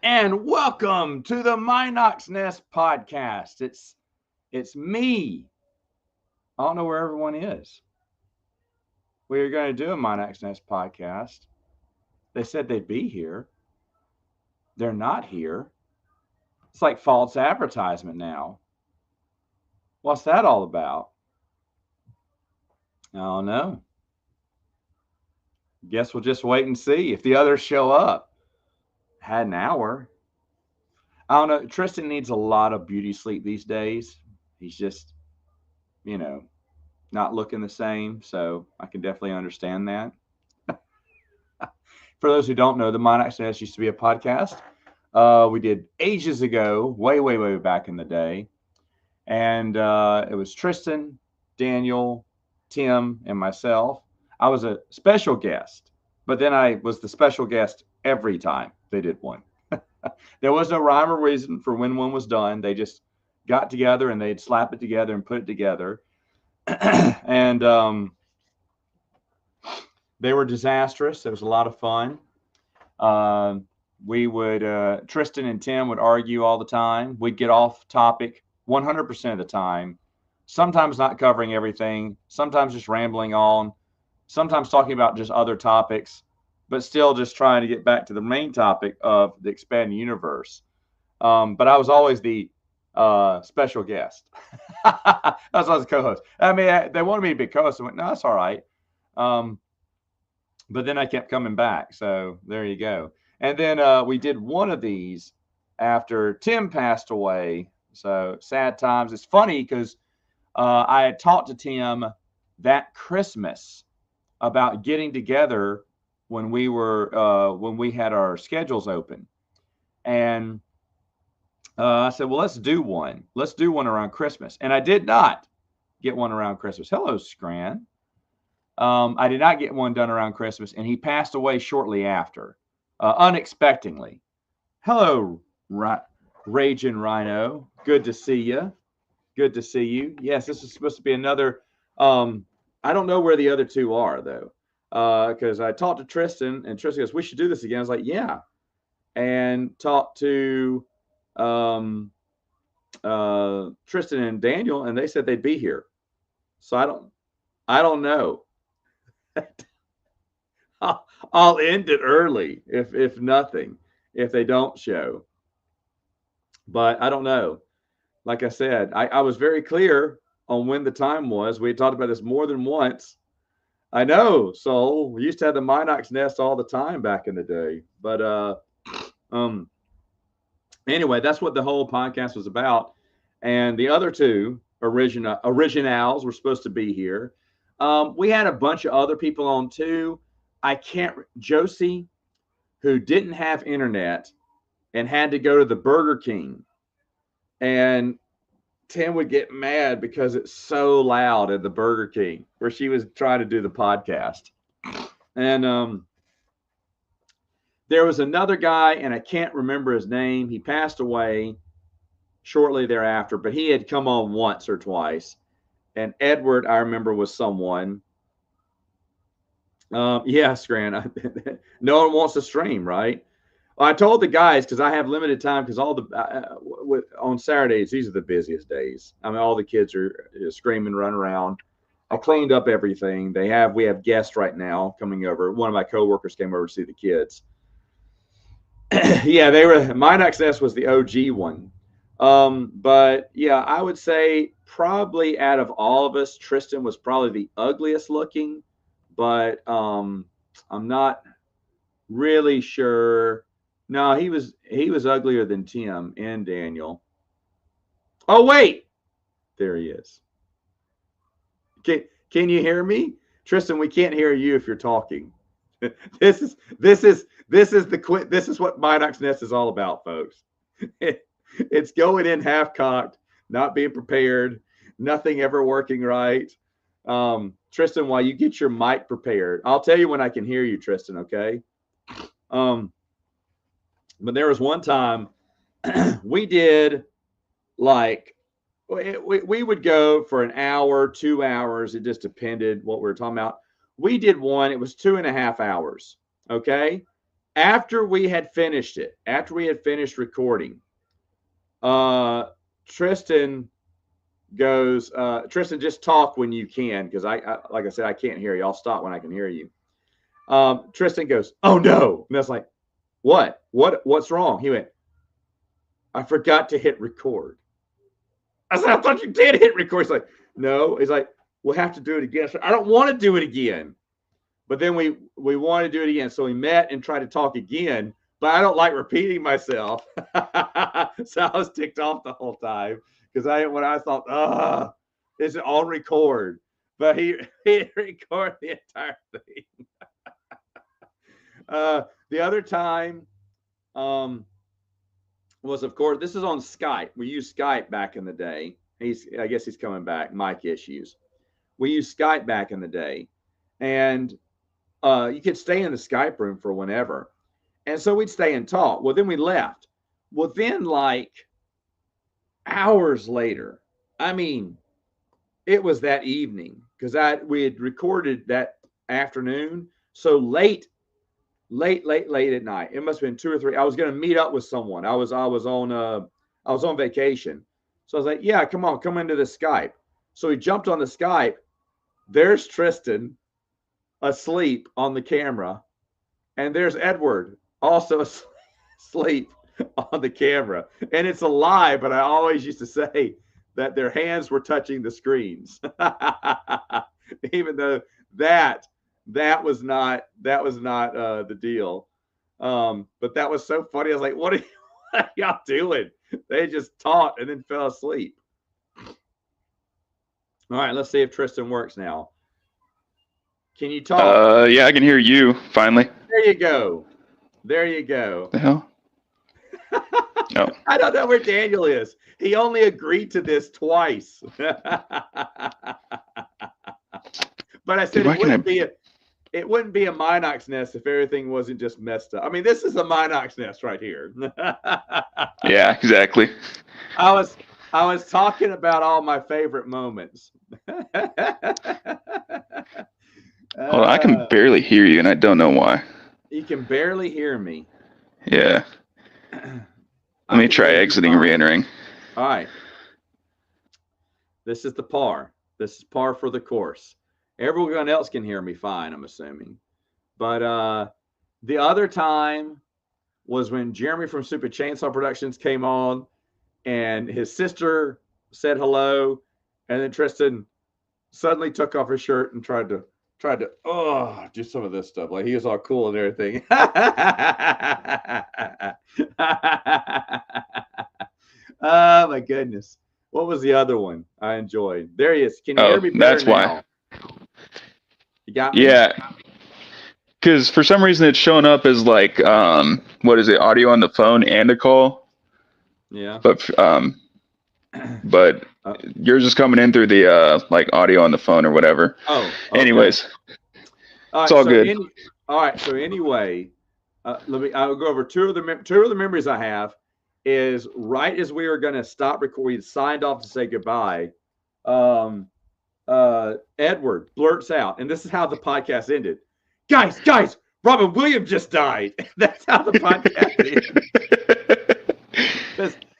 And welcome to the Mynocks podcast. It's me. I don't know where everyone is. We are going to do a Mynocks podcast. They said they'd be here. They're not here. It's like false advertisement now. What's that all about? I don't know. Guess we'll just wait and see if the others show up. Had an hour. I don't know. Tristan needs a lot of beauty sleep these days. He's just, you know, not looking the same. So I can definitely understand that. For those who don't know, the Mynocks Nest used to be a podcast. We did ages ago, way back in the day. And it was Tristan, Daniel, Tim, and myself. I was a special guest, but then I was the special guest every time they did one. There was no rhyme or reason for when one was done. They just got together and they'd slap it together and put it together. And they were disastrous. It was a lot of fun. We would, Tristan and Tim would argue all the time. We'd get off topic 100% of the time, sometimes not covering everything, sometimes just rambling on, sometimes talking about just other topics, but still just trying to get back to the main topic of the expanding universe. But I was always the special guest. I was always the co-host. I mean, they wanted me to be co-host. I went, no, that's all right. But then I kept coming back. So there you go. And then we did one of these after Tim passed away. So sad times. It's funny because I had talked to Tim that Christmas about getting together when we had our schedules open. And I said, well, let's do one. Let's do one around Christmas. And I did not get one around Christmas. Hello, Scran. I did not get one done around Christmas, and he passed away shortly after, unexpectedly. Hello, Raging Rhino. Good to see you. Good to see you. Yes, this is supposed to be another. I don't know where the other two are, though, because I talked to Tristan, and Tristan goes, we should do this again. I was like, yeah. And talked to Tristan and Daniel, and they said they'd be here. So I don't know. I'll end it early if nothing, if they don't show. But I don't know. Like I said, I was very clear on when the time was. We had talked about this more than once. I know. So we used to have the Mynocks nest all the time back in the day. But anyway, that's what the whole podcast was about. And the other two originals were supposed to be here. We had a bunch of other people on too. Josie, who didn't have internet and had to go to the Burger King. And Tim would get mad because it's so loud at the Burger King where she was trying to do the podcast. And there was another guy, and I can't remember his name. He passed away shortly thereafter, but he had come on once or twice. And Edward, I remember, was someone. Yeah, Scran. No one wants to stream, right? Well, I told the guys because I have limited time because on Saturdays, these are the busiest days. I mean, all the kids are screaming, run around. I cleaned up everything. We have guests right now coming over. One of my coworkers came over to see the kids. Yeah, Mynocks Nest was the OG one. But yeah, I would say probably out of all of us, Tristan was probably the ugliest looking, but I'm not really sure. No, he was uglier than Tim and Daniel. Oh wait, there he is. Can you hear me, Tristan? We can't hear you if you're talking. This is what Mynocks Nest is all about, folks. It's going in half cocked, not being prepared, nothing ever working right. Tristan, while you get your mic prepared, I'll tell you when I can hear you, Tristan. Okay. But there was one time we did like we would go for an hour, 2 hours. It just depended what we were talking about. We did one. It was 2.5 hours. Okay. after we had finished it, after we had finished recording, Tristan goes, Tristan, just talk when you can, because I like I said, I can't hear you. I'll stop when I can hear you. Tristan goes, oh no. And that's like, what's wrong? He went, I forgot to hit record. I said, I thought you did hit record. He's like, no. He's like, we'll have to do it again. I don't want to do it again. But then we want to do it again. So we met and tried to talk again, but I don't like repeating myself. So I was ticked off the whole time because when I thought, is it on record? But he recorded the entire thing. The other time was, of course, this is on Skype. We used Skype back in the day. I guess he's coming back. Mic issues. We used Skype back in the day, and you could stay in the Skype room for whenever. And so we'd stay and talk. Well, then we left. Well, then like hours later, I mean, it was that evening because we had recorded that afternoon. So late at night. It must have been 2 or 3. I was going to meet up with someone. I was on vacation. So I was like, yeah, come into the Skype. So he jumped on the Skype. There's Tristan asleep on the camera. And there's Edward also asleep on the camera. And it's a lie, but I always used to say that their hands were touching the screens. Even though that was not the deal. But that was so funny. I was like, what are y'all doing? They just talked and then fell asleep. All right, let's see if Tristan works now. Can you talk? Yeah, I can hear you finally. There you go. The hell? Oh. I don't know where Daniel is. He only agreed to this twice. But I said it wouldn't be a Mynocks nest if everything wasn't just messed up. I mean, this is a Mynocks nest right here. Yeah, exactly. I was talking about all my favorite moments. Hold on, I can barely hear you, and I don't know why. You can barely hear me. Yeah. Let me try exiting and re-entering. All right. This is the par. This is par for the course. Everyone else can hear me fine, I'm assuming. But the other time was when Jeremy from Super Chainsaw Productions came on, and his sister said hello, and then Tristan suddenly took off his shirt and tried to do some of this stuff. Like he was all cool and everything. Oh my goodness. What was the other one I enjoyed? There he is. Can you hear me better that's now? Why. You got me? Yeah. Because for some reason it's showing up as like what is it, audio on the phone and a call. Yeah. But yours is coming in through the like audio on the phone or whatever. Oh. Okay. Anyways. All right, it's all good. All right. So anyway, I'll go over two of the memories I have. Is right as we were going to stop recording, we signed off to say goodbye. Edward blurts out, and this is how the podcast ended. Guys, Robin Williams just died. That's how the podcast ended.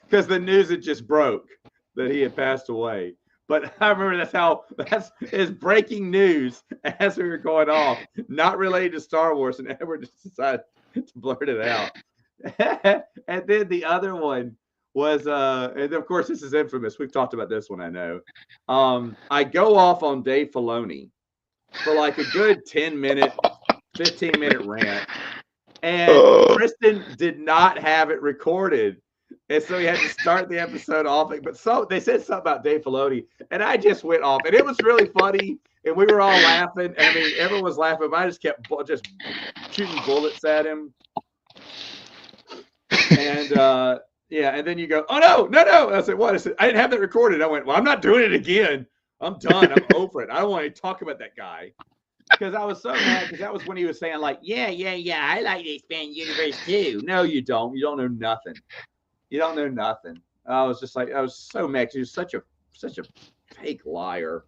Because the news had just broke that he had passed away. But I remember that's his breaking news as we were going off, not related to Star Wars, and Edward just decided to blurt it out. And then the other one was, and of course this is infamous. We've talked about this one, I know. I go off on Dave Filoni for like a good 10-minute, 15-minute rant, and Kristen did not have it recorded, and so he had to start the episode off. But they said something about Dave Filoni, and I just went off, and it was really funny, and we were all laughing. I mean, everyone was laughing, but I just kept just shooting bullets at him. And and then you go, oh no. I said, what? I said, I didn't have that recorded. I went, well, I'm not doing it again. I'm done. I'm over it. I don't want to talk about that guy. Because I was so mad, because that was when he was saying, like, yeah, I like the expanded universe too. No, you don't. You don't know nothing. I was just like, I was so mad because he was such a fake liar.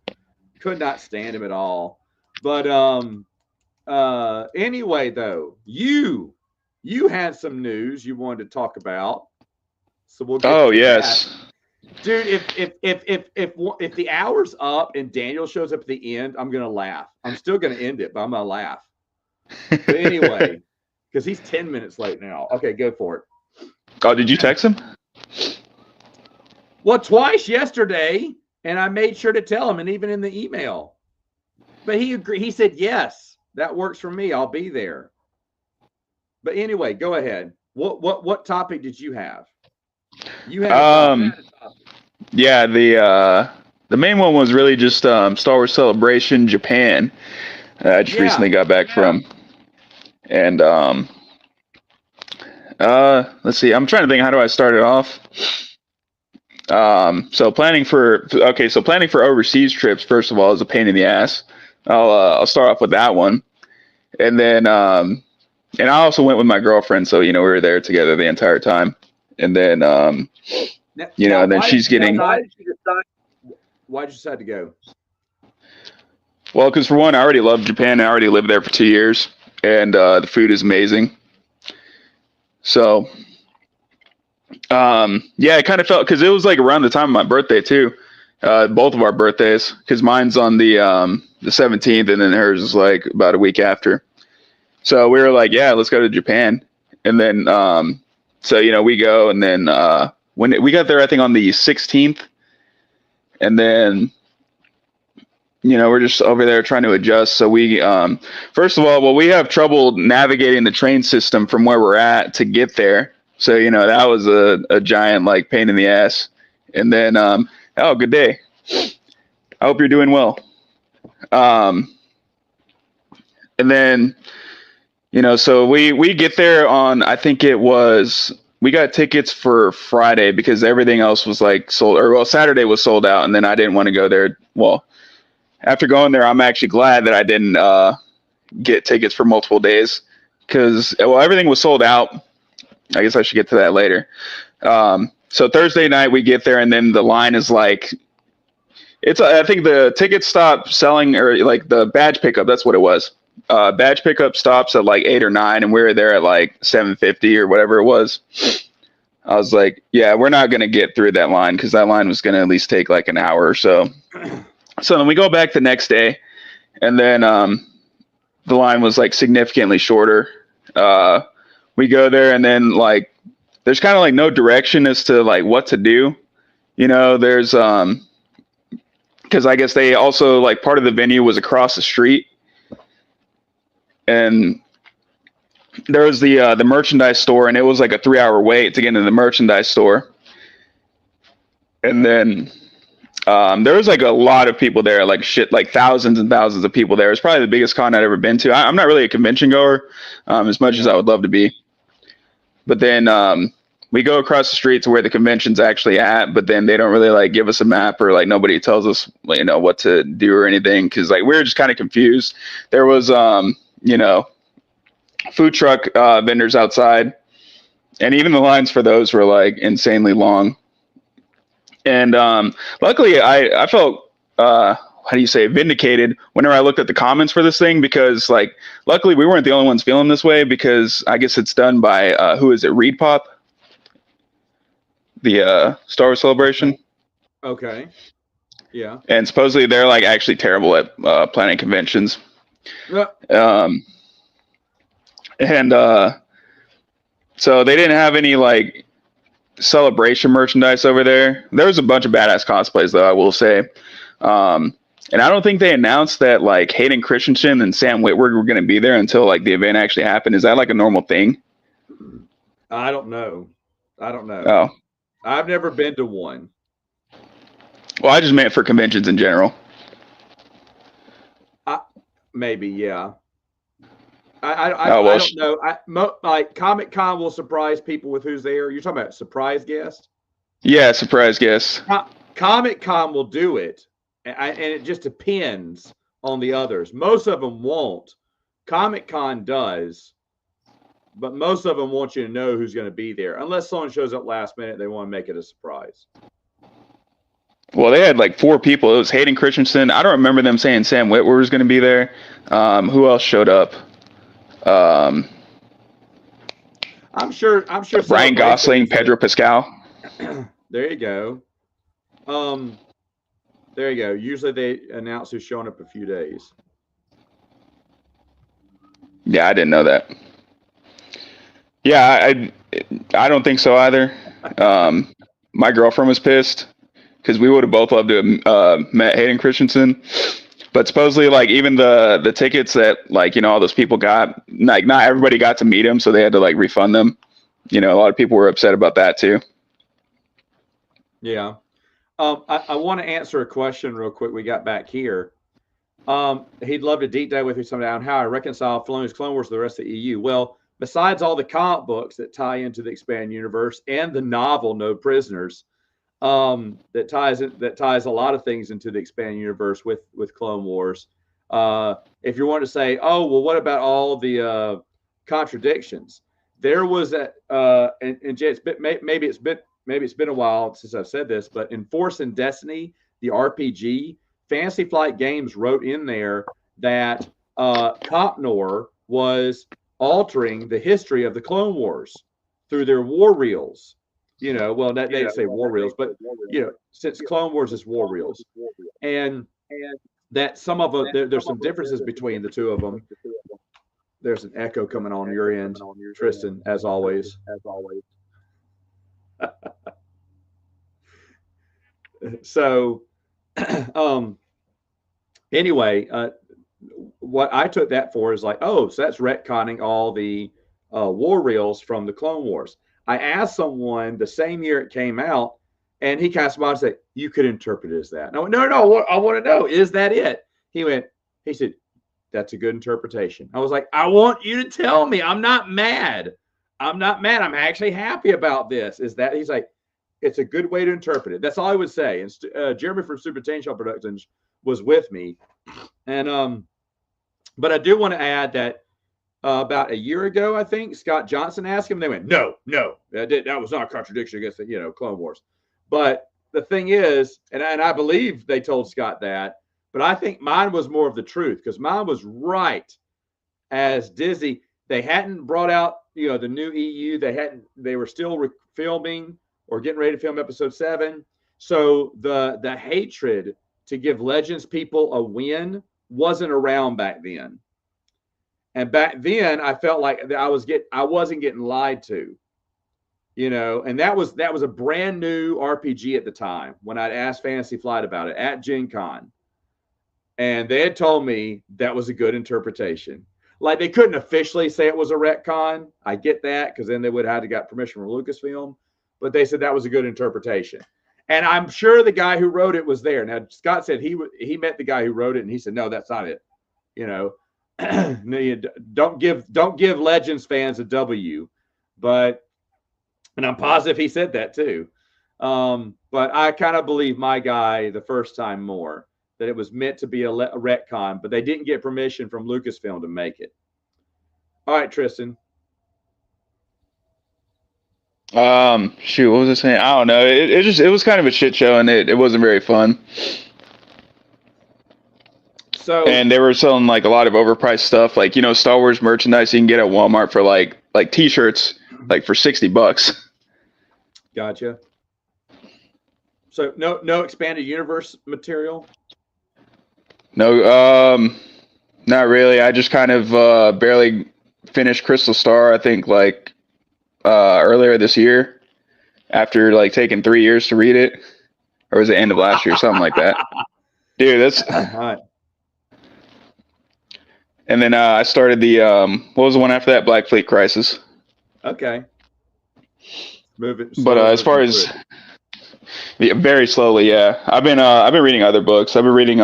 Could not stand him at all. But anyway, though, you you had some news you wanted to talk about, so we'll get Oh to yes. that. Dude, if the hour's up and Daniel shows up at the end, I'm gonna laugh. I'm still gonna end it, but I'm gonna laugh. But anyway, because he's 10 minutes late now. Okay, go for it. Oh, did you text him? Well, twice yesterday, and I made sure to tell him, and even in the email. But he agreed. He said, yes, that works for me. I'll be there. But anyway, go ahead. What topic did you have? You had a topic. Yeah, the main one was really just Star Wars Celebration Japan. I just recently got back from, and let's see. I'm trying to think. How do I start it off? So planning for overseas trips, first of all, is a pain in the ass. I'll start off with that one, and then and I also went with my girlfriend, so we were there together the entire time, and then and then she's getting. Why'd you decide to go? Well, because for one, I already love Japan. I already lived there for 2 years, and the food is amazing. So, yeah, it kind of felt, because it was like around the time of my birthday too, both of our birthdays, because mine's on the 17th, and then hers is like about a week after. So we were like, yeah, let's go to Japan, and then so we go, and then when we got there, I think on the 16th, and then. We're just over there trying to adjust. So we, first of all, we have trouble navigating the train system from where we're at to get there. So, that was a giant like pain in the ass. And then, oh, good day. I hope you're doing well. And then, so we get there on, I think we got tickets for Friday because everything else was like sold, Saturday was sold out. And then I didn't want to go there. Well, after going there, I'm actually glad that I didn't get tickets for multiple days because, everything was sold out. I guess I should get to that later. So Thursday night we get there, and then the line is like, I think the tickets stopped selling, or like the badge pickup, that's what it was. Badge pickup stops at like 8 or 9, and we were there at like 7:50 or whatever it was. I was like, yeah, we're not going to get through that line because that line was going to at least take like an hour or so. So then we go back the next day, and then the line was like significantly shorter. We go there, and then like there's kind of like no direction as to like what to do. There's because I guess they also like part of the venue was across the street, and there was the merchandise store, and it was like a 3-hour wait to get into the merchandise store, and then. There was like a lot of people there, like thousands and thousands of people there. It's probably the biggest con I'd ever been to. I'm not really a convention goer, as much as I would love to be. But then we go across the street to where the convention's actually at, but then they don't really like give us a map, or like nobody tells us, what to do or anything. Cause like, we were just kind of confused. There was, food truck vendors outside, and even the lines for those were like insanely long. And luckily, I felt vindicated whenever I looked at the comments for this thing, because like luckily we weren't the only ones feeling this way, because I guess it's done by who is it, Reed Pop, the Star Wars Celebration. Okay. Yeah. And supposedly they're like actually terrible at planning conventions. And so they didn't have any like celebration merchandise over there. There was a bunch of badass cosplays though, I will say. And I don't think they announced that like Hayden Christensen and Sam Witwer were going to be there until like the event actually happened. Is that like a normal thing? I don't know. Oh, I've never been to one. Well, I just meant for conventions in general. Maybe, yeah. I don't know. Like Comic-Con will surprise people with who's there. You're talking about surprise guest? Yeah, surprise guest. Comic-Con will do it, and it just depends on the others. Most of them won't. Comic-Con does, but most of them want you to know who's going to be there. Unless someone shows up last minute, they want to make it a surprise. Well, they had like 4 people. It was Hayden Christensen. I don't remember them saying Sam Witwer was going to be there. Who else showed up? I'm sure. Ryan Gosling, Pedro Pascal. There you go. There you go. Usually they announce who's showing up a few days. Yeah, I didn't know that. Yeah, I don't think so either. My girlfriend was pissed because we would have both loved to have met Hayden Christensen. But supposedly, like, even the tickets that, like, all those people got, like, not everybody got to meet him, so they had to, like, refund them. A lot of people were upset about that too. Yeah. I want to answer a question real quick. We got back here. He'd love to deep dive with you someday on how I reconcile Filoni's Clone Wars to the rest of the EU. Well, besides all the comic books that tie into the expanded universe and the novel No Prisoners, that ties a lot of things into the expanded universe with Clone Wars. If you want to say, oh well, what about all the contradictions? There was and Jay, maybe it's been a while since I've said this, but in Force and Destiny, the RPG, Fantasy Flight Games wrote in there that Copnor was altering the history of the Clone Wars through their war reels. Well, they didn't say war reels, but since Clone Wars is war reels, and that some of there's some differences between the two of them. There's an echo coming on your end, Tristan, as always. So, anyway, what I took that for is like, oh, so that's retconning all the war reels from the Clone Wars. I asked someone the same year it came out, and he kind of smiled and said, you could interpret it as that. No, I want to know, is that it? He said, that's a good interpretation. I was like, I want you to tell me. I'm not mad. I'm actually happy about this. Is that, he's like, it's a good way to interpret it. That's all I would say. And Jeremy from Super Chain Shop Productions was with me. And, but I do want to add that about a year ago, I think Scott Johnson asked him. They went, no, that was not a contradiction against the Clone Wars. But the thing is, and I believe they told Scott that, but I think mine was more of the truth because mine was right as Disney. They hadn't brought out the new EU. They were still filming or getting ready to film episode 7. So the hatred to give Legends people a win wasn't around back then. And back then, I felt like I wasn't getting lied to, and that was a brand new RPG at the time when I'd asked Fantasy Flight about it at Gen Con. And they had told me that was a good interpretation. Like, they couldn't officially say it was a retcon. I get that, because then they would have had to get permission from Lucasfilm. But they said that was a good interpretation. And I'm sure the guy who wrote it was there. Now, Scott said he met the guy who wrote it, and he said, no, that's not it. Don't give Legends fans a W, and I'm positive he said that too. But I kind of believe my guy the first time more, that it was meant to be a retcon, but they didn't get permission from Lucasfilm to make it. All right, Tristan. Shoot, what was I saying? I don't know. It was kind of a shit show, and it wasn't very fun. And they were selling like a lot of overpriced stuff, like Star Wars merchandise you can get at Walmart for like T-shirts, like for $60. Gotcha. So no expanded universe material. No, not really. I just kind of barely finished Crystal Star. I think earlier this year, after like taking 3 years to read it, or was it end of last year, something like that. Dude, that's. All right. And then I started the what was the one after that? Black Fleet Crisis. Okay. Move it. But as far as very slowly, yeah. I've been reading other books. I've been reading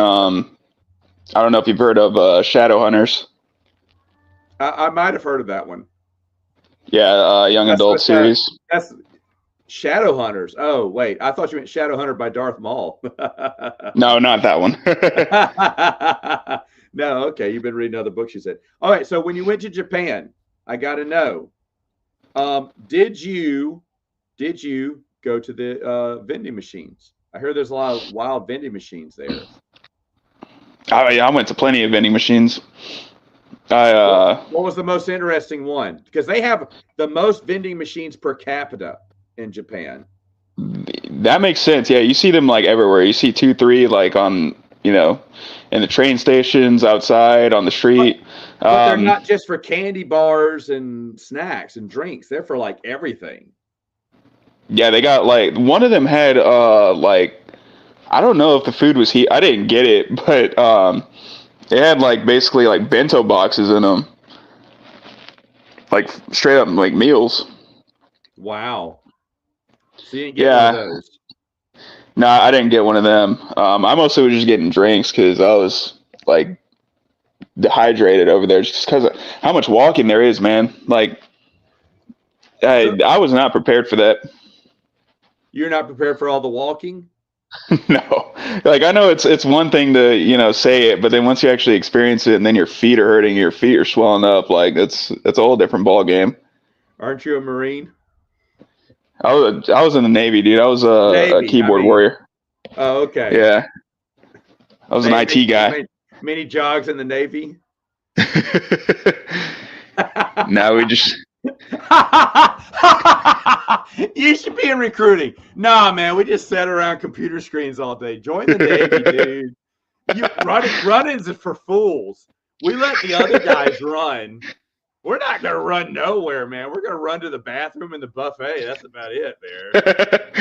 I don't know if you've heard of Shadowhunters. I might have heard of that one. Yeah, young adult series. That's Shadowhunters. Oh wait, I thought you meant Shadowhunter by Darth Maul. No, not that one. No, okay. You've been reading other books, you said. All right, so when you went to Japan, I got to know, did you go to the vending machines? I heard there's a lot of wild vending machines there. I went to plenty of vending machines. What was the most interesting one? Because they have the most vending machines per capita in Japan. That makes sense. Yeah, you see them like everywhere. You see 2, 3 like on in the train stations, outside, on the street. But they're not just for candy bars and snacks and drinks. They're for like everything. Yeah, they got like one of them had like I don't know if the food was heat. I didn't get it, but it had like basically like bento boxes in them, like straight up like meals. Wow. So you didn't get one of those. No, I didn't get one of them. I mostly was just getting drinks because I was like dehydrated over there just because of how much walking there is, man. Like I was not prepared for that. You're not prepared for all the walking? No. Like I know it's one thing to, say it, but then once you actually experience it and then your feet are hurting, your feet are swelling up, like that's a whole different ball game. Aren't you a Marine? I was in the Navy, dude. I was a keyboard warrior. Oh, okay. Yeah. I was an IT guy. Many jogs in the Navy? No, we just You should be in recruiting. Nah, man, we just sat around computer screens all day. Join the Navy, dude. Run-ins are for fools. We let the other guys run. We're not going to run nowhere, man. We're going to run to the bathroom and the buffet. That's about it there.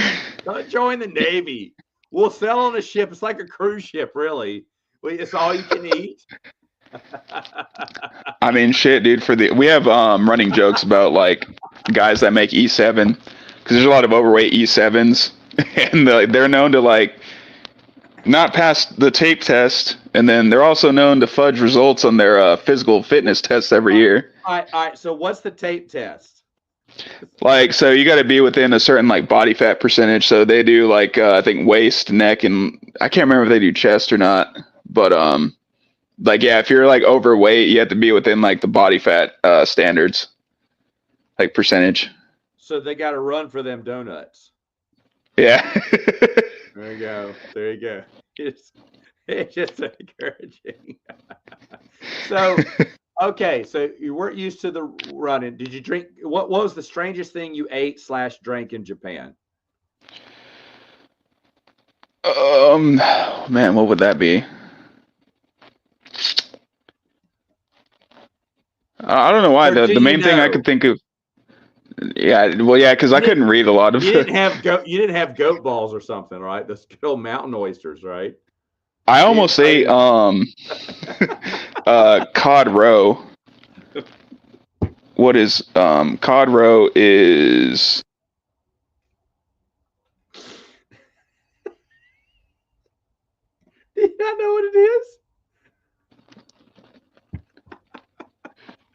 Don't join the Navy. We'll sail on a ship. It's like a cruise ship, really. It's all you can eat. I mean, shit, dude. We have running jokes about like guys that make E7 because there's a lot of overweight E7s, and they're known to like not pass the tape test, and then they're also known to fudge results on their physical fitness tests every year. All right. So what's the tape test? Like, so you got to be within a certain like body fat percentage. So they do like I think waist, neck, and I can't remember if they do chest or not, but like yeah, if you're like overweight, you have to be within like the body fat standards, like percentage. So they got to run for them donuts. Yeah. There you go. It's just encouraging. So, okay. So you weren't used to the running. Did you drink? What was the strangest thing you ate / drank in Japan? Man, what would that be? I don't know why. The main thing I could think of. Yeah, well, yeah, because I couldn't read a lot of. You didn't have goat balls or something, right? Those good old mountain oysters, right? I almost ate cod roe. What is cod roe is? Do you not know what it is?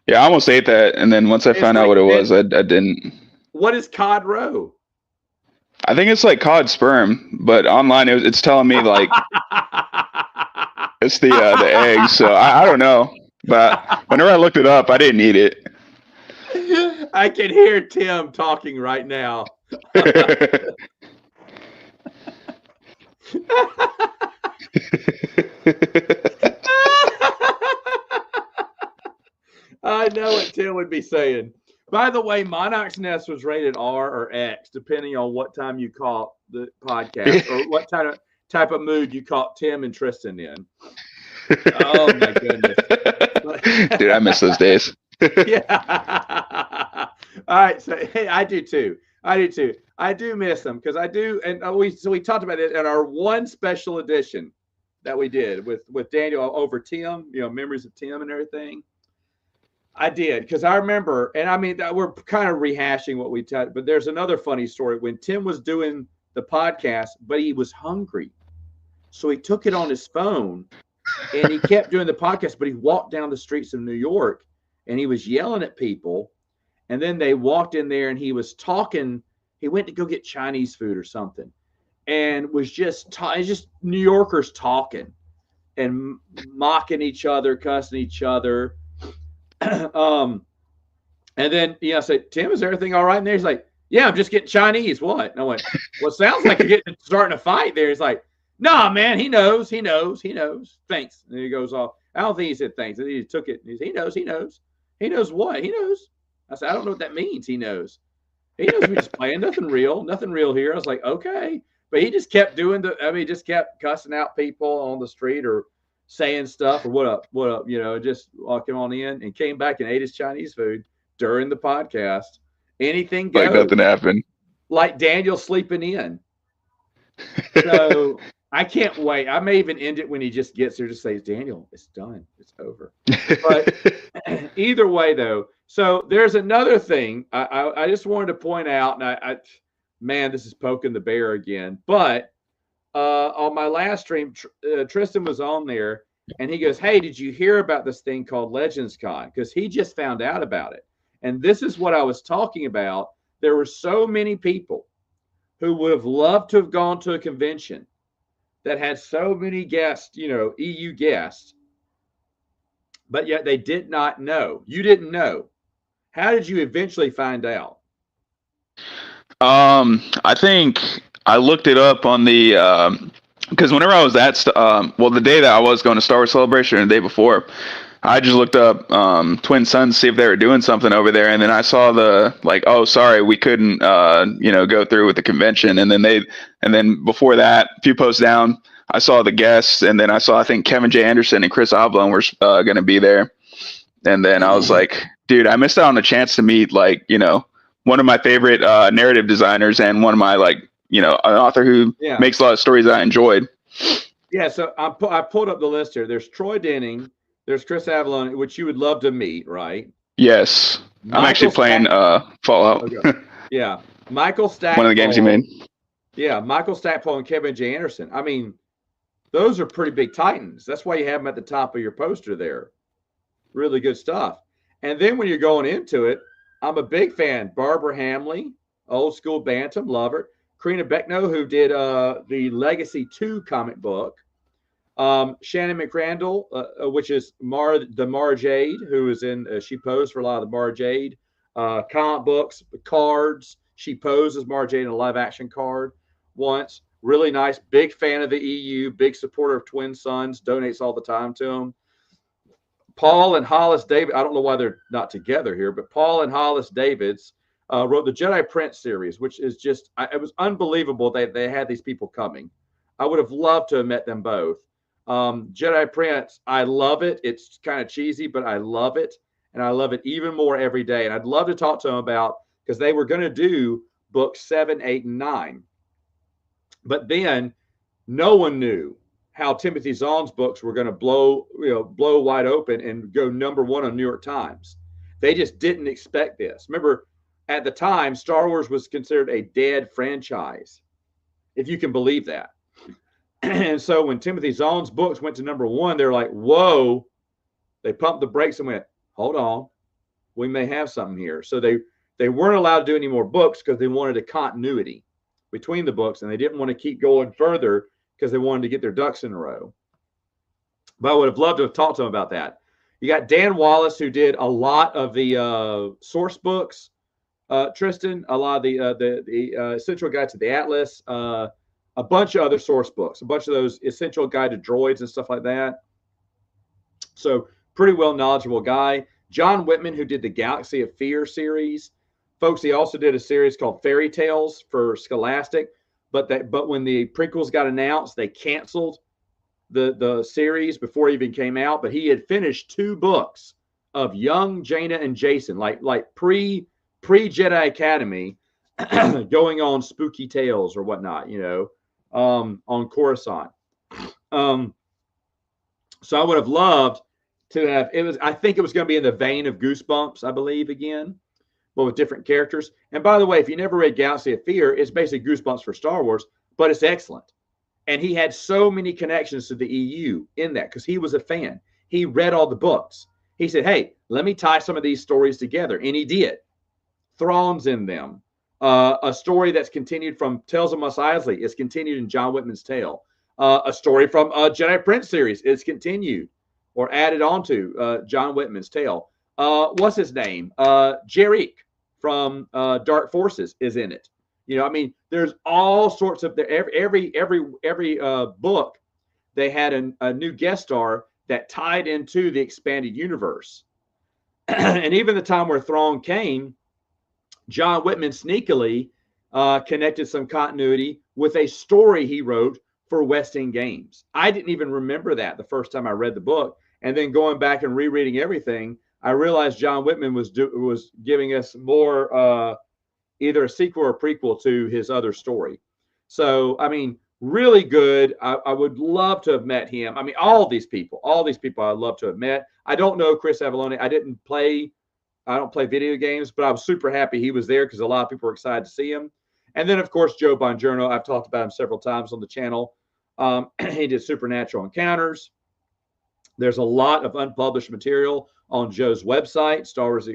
Yeah, I almost ate that, and then once I found out what it was, I didn't. What is cod roe? I think it's like cod sperm, but online it's telling me like it's the eggs. So I don't know, but whenever I looked it up, I didn't eat it. I can hear Tim talking right now. I know what Tim would be saying. By the way, Mynocks Nest was rated R or X, depending on what time you caught the podcast or what type of mood you caught Tim and Tristan in. Oh my goodness, dude! I miss those days. Yeah. All right, so hey, I do too. I do miss them because I do, and we talked about it in our one special edition that we did with Daniel over Tim, memories of Tim and everything. I did because I remember, and I mean we're kind of rehashing what we talked, but there's another funny story when Tim was doing the podcast, but he was hungry, so he took it on his phone, and he kept doing the podcast. But he walked down the streets of New York, and he was yelling at people, and then they walked in there, and he was talking. He went to go get Chinese food or something, and was just New Yorkers talking and mocking each other, cussing each other. And then I said, Tim, is everything all right in there? He's like, yeah, I'm just getting Chinese. What? And I went, well, it sounds like you're starting a fight there. He's like, nah, man, he knows. Thanks. And he goes off. I don't think he said thanks. He took it. He knows. He knows. He knows what? He knows. I said, I don't know what that means. He knows. He knows we just playing. Nothing real here. I was like, okay. But he just kept doing just kept cussing out people on the street or saying stuff or what up, just walking on in and came back and ate his Chinese food during the podcast. Anything goes. Like nothing happened. Like Daniel sleeping in. So I can't wait. I may even end it when he just gets there to say, Daniel, it's done. It's over. But either way, though, so there's another thing I just wanted to point out, and man, this is poking the bear again. But on my last stream, Tristan was on there, and he goes, hey, did you hear about this thing called Legends Con? Because he just found out about it. And this is what I was talking about. There were so many people who would have loved to have gone to a convention that had so many guests, EU guests, but yet they did not know. You didn't know. How did you eventually find out? I think I looked it up on the because whenever I was at the day that I was going to Star Wars Celebration and the day before, I just looked up Twin Suns to see if they were doing something over there, and then I saw oh, sorry, we couldn't go through with the convention, and then before that, a few posts down, I saw the guests, and then I think Kevin J. Anderson and Chris Oblong were going to be there, and then I was like, dude, I missed out on a chance to meet one of my favorite narrative designers and one of my an author who makes a lot of stories that I enjoyed. Yeah, so I pulled up the list here. There's Troy Denning. There's Chris Avalon, which you would love to meet, right? Yes. I'm actually playing Fallout. Okay. Yeah. Michael Stackpole. One of the games you made. Yeah, Michael Stackpole and Kevin J. Anderson. I mean, those are pretty big titans. That's why you have them at the top of your poster there. Really good stuff. And then when you're going into it, I'm a big fan. Barbara Hamley, old school Bantam, love her. Karina Beckno, who did the Legacy 2 comic book. Shannon McRandall, which is Mara Jade, who is in, she posed for a lot of the Mara Jade comic books, cards. She posed as Mara Jade in a live action card once. Really nice, big fan of the EU, big supporter of Twin Suns, donates all the time to them. Paul and Hollis David, I don't know why they're not together here, but Paul and Hollis Davids wrote the Jedi Prince series, which is just, it was unbelievable they had these people coming. I would have loved to have met them both. Jedi Prince, I love it. It's kind of cheesy, but I love it. And I love it even more every day. And I'd love to talk to them about, because they were going to do books 7, 8, and 9. But then no one knew how Timothy Zahn's books were going to blow wide open and go #1 on New York Times. They just didn't expect this. Remember, at the time, Star Wars was considered a dead franchise, if you can believe that. And so when Timothy Zahn's books went to #1, they're like, whoa. They pumped the brakes and went, hold on, we may have something here. So they weren't allowed to do any more books because they wanted a continuity between the books, and they didn't want to keep going further because they wanted to get their ducks in a row. But I would have loved to have talked to them about that. You got Dan Wallace, who did a lot of the source books, Tristan, a lot of the Essential Guide to the Atlas, a bunch of other source books, a bunch of those Essential Guide to Droids and stuff like that. So pretty well knowledgeable guy. John Whitman, who did the Galaxy of Fear series. Folks, he also did a series called Fairy Tales for Scholastic. But when the prequels got announced, they canceled the series before it even came out. But he had finished 2 books of young Jaina and Jason, like pre Jedi Academy, going on spooky tales or whatnot, on Coruscant. So I would have loved to have I think it was going to be in the vein of Goosebumps, I believe, again, but with different characters. And by the way, if you never read Galaxy of Fear, it's basically Goosebumps for Star Wars, but it's excellent. And he had so many connections to the EU in that because he was a fan. He read all the books. He said, hey, let me tie some of these stories together. And he did. Thrawn's in them. A story that's continued from Tales of Mos Eisley is continued in John Whitman's Tale. A story from Jedi Prince series is continued or added on to John Whitman's Tale. What's his name? Jarek from Dark Forces is in it. There's all sorts of every book. They had a new guest star that tied into the expanded universe. And even the time where Thrawn came, John Whitman sneakily connected some continuity with a story he wrote for West End Games. I didn't even remember that the first time I read the book, and then going back and rereading everything, I realized John Whitman was giving us more, either a sequel or a prequel to his other story. So, I mean, really good. I would love to have met him. I mean, all these people I'd love to have met. I don't know Chris Avellone. I don't play video games, but I was super happy he was there because a lot of people were excited to see him. And then, of course, Joe Bongiorno. I've talked about him several times on the channel. He did Supernatural Encounters. There's a lot of unpublished material on Joe's website, Star Wars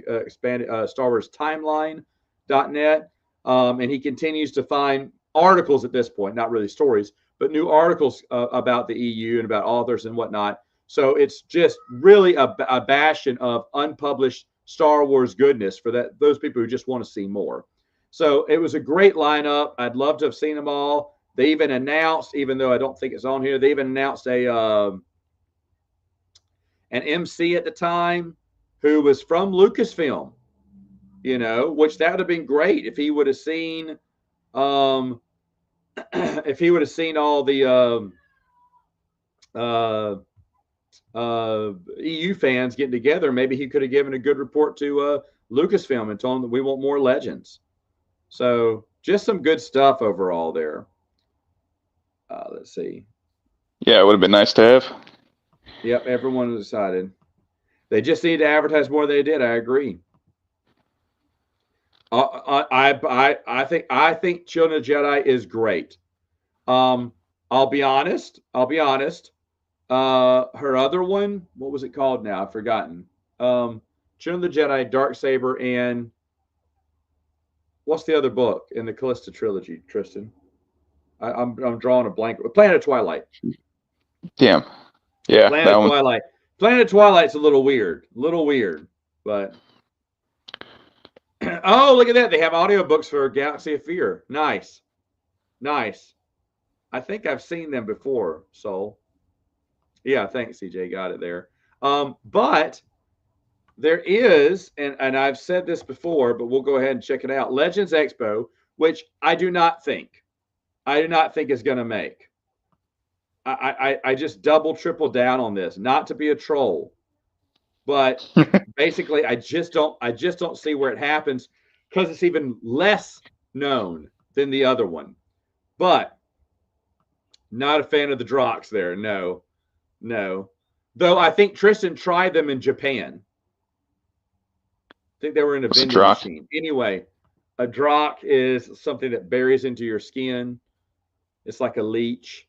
Timeline.net. And he continues to find articles at this point, not really stories, but new articles about the EU and about authors and whatnot. So it's just really a bastion of unpublished Star Wars goodness for those people who just want to see more. So it was a great lineup. I'd love to have seen them all. They even announced, even though I don't think it's on here, they even announced an MC at the time who was from Lucasfilm, which that would have been great if he would have seen, all the EU fans getting together. Maybe he could have given a good report to Lucasfilm and told them that we want more Legends. So just some good stuff overall there. Let's see. Yeah, it would have been nice to have. Yep, everyone was excited. They just need to advertise more than they did. I agree. I think Children of Jedi is great. I'll be honest. Her other one, what was it called now? I've forgotten. Children of the Jedi, Darksaber, and what's the other book in the Callista trilogy, Tristan? I'm drawing a blank. Planet of Twilight. Damn. Yeah. Planet of Twilight. Planet of Twilight's a little weird, but oh, look at that. They have audiobooks for Galaxy of Fear. Nice. I think I've seen them before, Soul. Yeah, thanks, CJ. Got it there. But there is, and I've said this before, but we'll go ahead and check it out. Legends Expo, which I do not think is going to make. I just triple down on this, not to be a troll, but basically I just don't see where it happens because it's even less known than the other one. But not a fan of the Drox there. No. Though I think Tristan tried them in Japan. I think they were in a vending machine. Anyway, a Drox is something that buries into your skin. It's like a leech.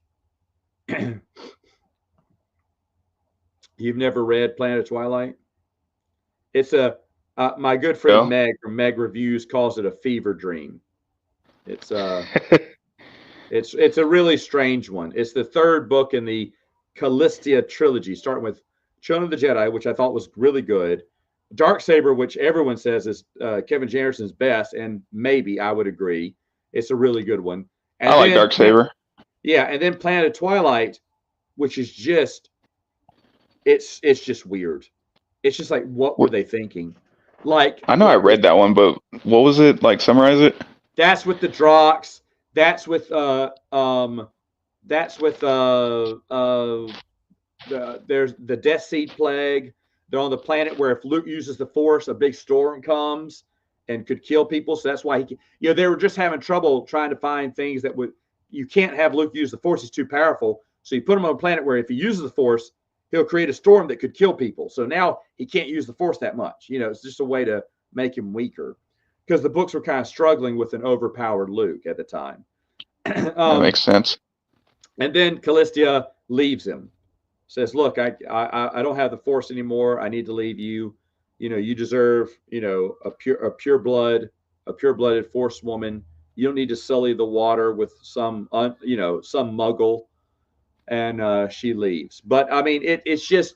You've never read Planet of Twilight? It's my good friend Meg from Meg Reviews calls it a fever dream. It's it's a really strange one. It's the third book in the Callistia trilogy, starting with Children of the Jedi, which I thought was really good. Darksaber, which everyone says is Kevin Janderson's best, and maybe I would agree. It's a really good one. And I like Darksaber. Yeah, and then Planet of Twilight, which is just, it's just weird. It's just like, what were they thinking? Like, I know I read that one, but what was it? Like, summarize it. That's with the Drox. That's with there's the Death Seed plague. They're on the planet where if Luke uses the Force, a big storm comes and could kill people. So that's why they were just having trouble trying to find things that you can't have Luke use the Force. He's too powerful. So you put him on a planet where if he uses the Force, he'll create a storm that could kill people. So now he can't use the Force that much. It's just a way to make him weaker because the books were kind of struggling with an overpowered Luke at the time. That makes sense. And then Callistia leaves him, says, look, I don't have the Force anymore. I need to leave you. You deserve, a pure-blooded Force woman. You don't need to sully the water with some muggle. And she leaves. But I mean, there's just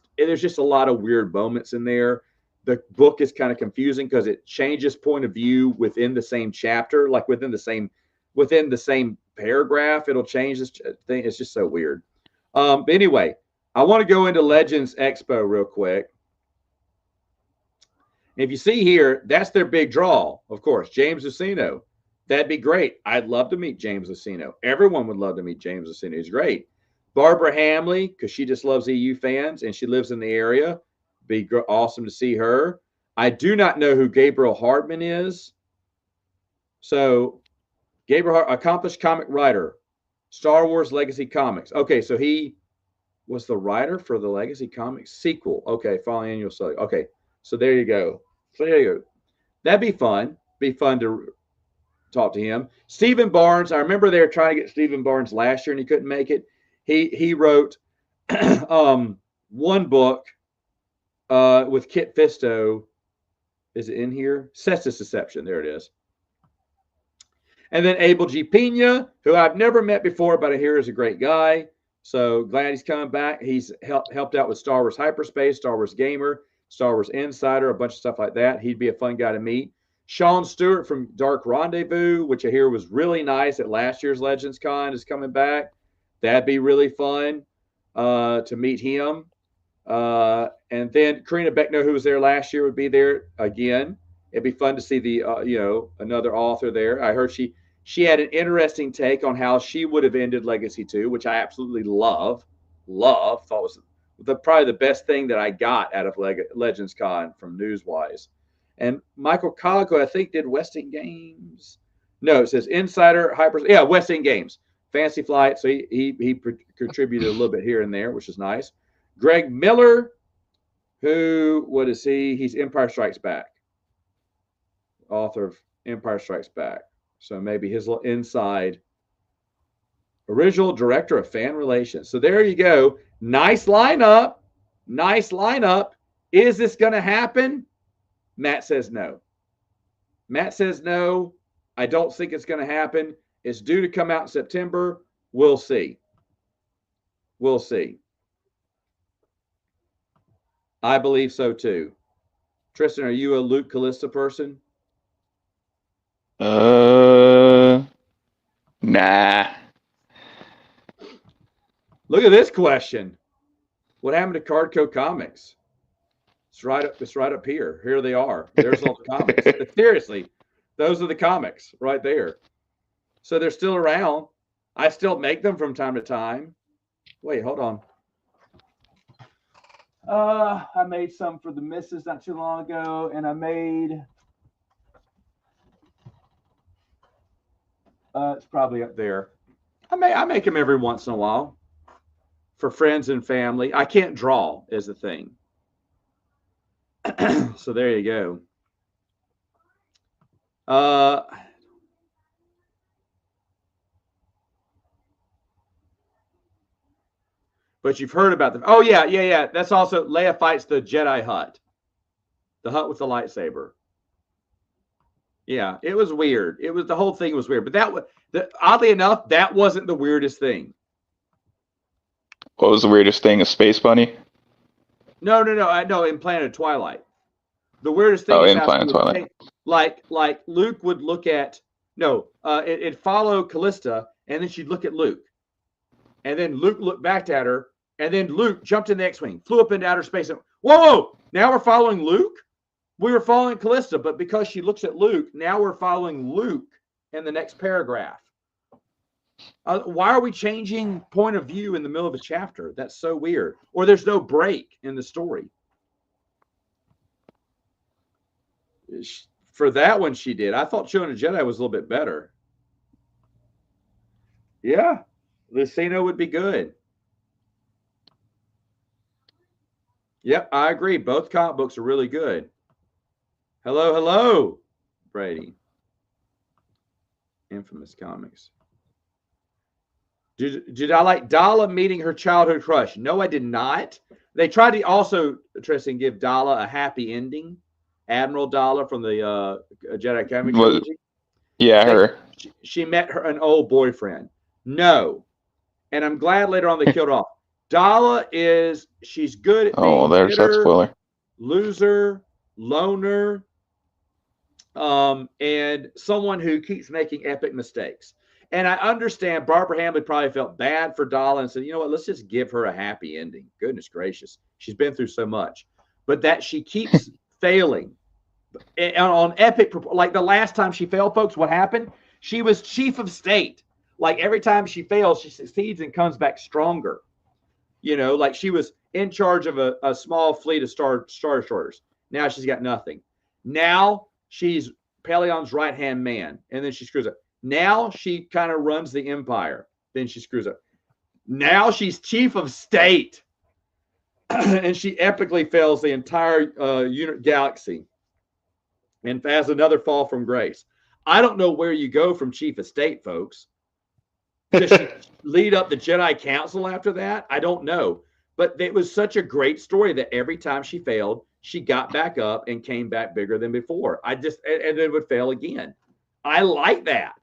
a lot of weird moments in there. The book is kind of confusing because it changes point of view within the same chapter, like within the same paragraph. It'll change this thing. It's just so weird. But anyway, I want to go into Legends Expo real quick. If you see here, that's their big draw, of course, James Luceno. That'd be great. I'd love to meet James Luceno. Everyone would love to meet James Luceno. He's great. Barbara Hamley, because she just loves EU fans and she lives in the area. Be awesome to see her. I do not know who Gabriel Hardman is. So, Gabriel, accomplished comic writer, Star Wars Legacy Comics. Okay, so he was the writer for the Legacy Comics sequel. Okay, following annual study. Okay, so there you go. So there you go. That'd be fun. Be fun to talk to him. Stephen Barnes. I remember they were trying to get Stephen Barnes last year and he couldn't make it. He wrote one book with Kit Fisto. Is it in here? Cestus Deception. There it is. And then Abel G. Pena, who I've never met before, but I hear is a great guy. So glad he's coming back. He's helped out with Star Wars Hyperspace, Star Wars Gamer, Star Wars Insider, a bunch of stuff like that. He'd be a fun guy to meet. Sean Stewart from Dark Rendezvous, which I hear was really nice at last year's Legends Con, is coming back. That'd be really fun to meet him. And then Karina Beckno, who was there last year, would be there again. It'd be fun to see the another author there. I heard she had an interesting take on how she would have ended Legacy 2, which I absolutely love. Thought was probably the best thing that I got out of Legends Con from Newswise. And Michael Cog, who I think did West End Games. No, it says Insider, West End Games. Fantasy Flight. So he contributed a little bit here and there, which is nice. Greg Miller, who, what is he? He's Empire Strikes Back. Author of Empire Strikes Back. So maybe his little inside. Original director of fan relations. So there you go. Nice lineup. Is this going to happen? Matt says no. I don't think it's going to happen. It's due to come out in September. We'll see. I believe so too. Tristan, are you a Luke Callista person? Nah. Look at this question. What happened to Cardco Comics? It's right up here. Here they are. There's all the comics. Seriously, those are the comics right there. So they're still around. I still make them from time to time. Wait, hold on. I made some for the missus not too long ago, and I made. It's probably up there. I make them every once in a while for friends and family. I can't draw is the thing. So there you go. But you've heard about them. Oh, yeah. That's also Leia fights the Jedi Hutt. The Hutt with the lightsaber. Yeah, it was weird. The whole thing was weird. But oddly enough, that wasn't the weirdest thing. What was the weirdest thing? A space bunny? No. In Planet Twilight. The weirdest thing is in Planet Twilight. Like Luke would look at it'd follow Callista, and then she'd look at Luke. And then Luke looked back at her, and then Luke jumped in the X-Wing, flew up into outer space, and whoa! Now we're following Luke? We were following Callista, but because she looks at Luke, now we're following Luke in the next paragraph. Why are we changing point of view in the middle of a chapter? That's so weird. Or there's no break in the story. For that one, she did. I thought Children of Jedi was a little bit better. Yeah, Luceno would be good. Yep, I agree. Both comic books are really good. Hello, Brady. Infamous Comics. Did I like Dala meeting her childhood crush? No, I did not. They tried to also, Tristan, give Dala a happy ending. Admiral Dala from the Jedi Academy trilogy. Yeah, her. She met an old boyfriend. No. And I'm glad later on they killed her off. Dala she's good at being there's that spoiler. Loser, loner, and someone who keeps making epic mistakes. And I understand Barbara Hamlin probably felt bad for Dala and said, you know what, let's just give her a happy ending. Goodness gracious. She's been through so much. But that she keeps failing on epic, like the last time she failed, folks, what happened? She was chief of state. Like every time she fails, she succeeds and comes back stronger. Like she was in charge of a small fleet of Star Destroyers. Now she's got nothing. Now she's Paleon's right-hand man, and then she screws up. Now she kind of runs the empire. Then she screws up. Now she's chief of state, and she epically fails the entire galaxy and has another fall from grace. I don't know where you go from chief of state, folks. Does she lead up the Jedi Council after that? I don't know. But it was such a great story that every time she failed, she got back up and came back bigger than before. And then would fail again. I like that.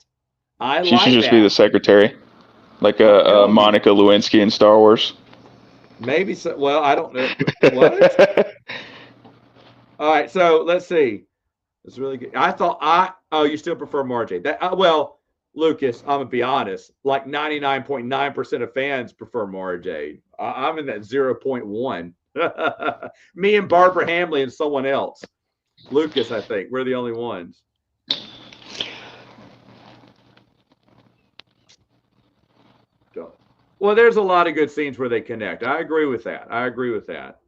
She should just be the secretary, like a Monica Lewinsky in Star Wars. Maybe so. Well, I don't know. What? All right, so let's see. It's really good. You still prefer Mara Jade. Well, Lucas, I'm gonna be honest. Like 99.9% of fans prefer Mara Jade. I'm in that 0.1. Me and Barbara Hamlin and someone else. Lucas, I think we're the only ones. Well, there's a lot of good scenes where they connect. I agree with that.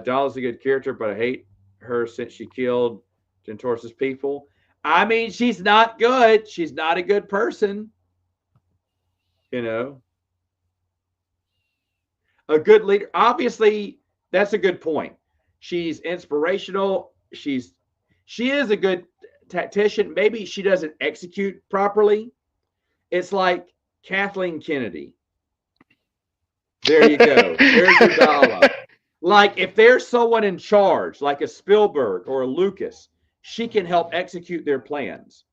Dala's a good character, but I hate her since she killed Gentorsa's people. I mean, she's not good. She's not a good person. A good leader. Obviously, that's a good point. She's inspirational. She is a good tactician. Maybe she doesn't execute properly. It's like Kathleen Kennedy. There you go. There's your Dala. Like if there's someone in charge, like a Spielberg or a Lucas, she can help execute their plans.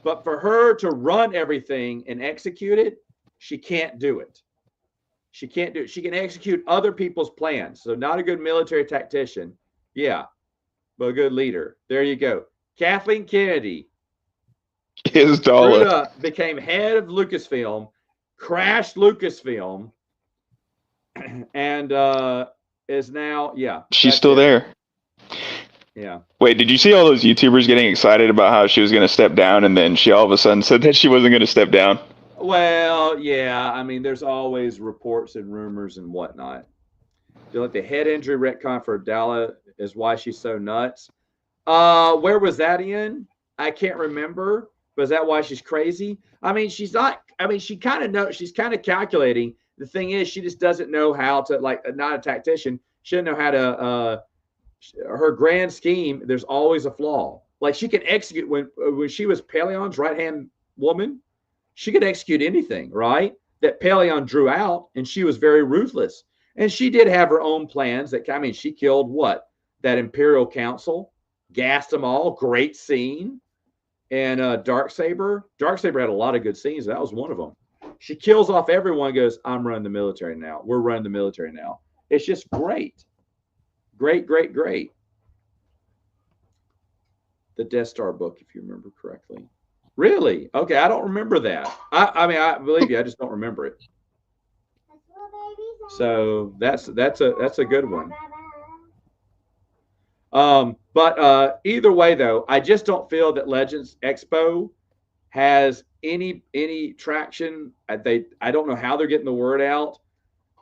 But for her to run everything and execute it, she can't do it. She can't do it. She can execute other people's plans. So not a good military tactician. Yeah, but a good leader. There you go. Kathleen Kennedy is Dala. Became head of Lucasfilm, crashed Lucasfilm, and is now, she's still there. Yeah. Wait, did you see all those YouTubers getting excited about how she was going to step down, and then she all of a sudden said that she wasn't going to step down? Well, yeah. I mean, there's always reports and rumors and whatnot. Like the head injury retcon for Dala is why she's so nuts. Where was that in? I can't remember. But is that why she's crazy? I mean, she's not. I mean, she kind of knows. She's kind of calculating. The thing is, she just doesn't know how to, like, not a tactician. She doesn't know how to. Her grand scheme, there's always a flaw. Like she can execute when she was Paleon's right-hand woman, she could execute anything, right? That Paleon drew out, and she was very ruthless. And she did have her own plans. She killed what? That Imperial Council, gassed them all. Great scene. And Darksaber had a lot of good scenes. That was one of them. She kills off everyone. Goes, I'm running the military now. We're running the military now. It's just great. Great. The Death Star book, if you remember correctly. Really? Okay, I don't remember that. I believe you. I just don't remember it. So that's a good one. But either way, though, I just don't feel that Legends Expo has any traction. I don't know how they're getting the word out.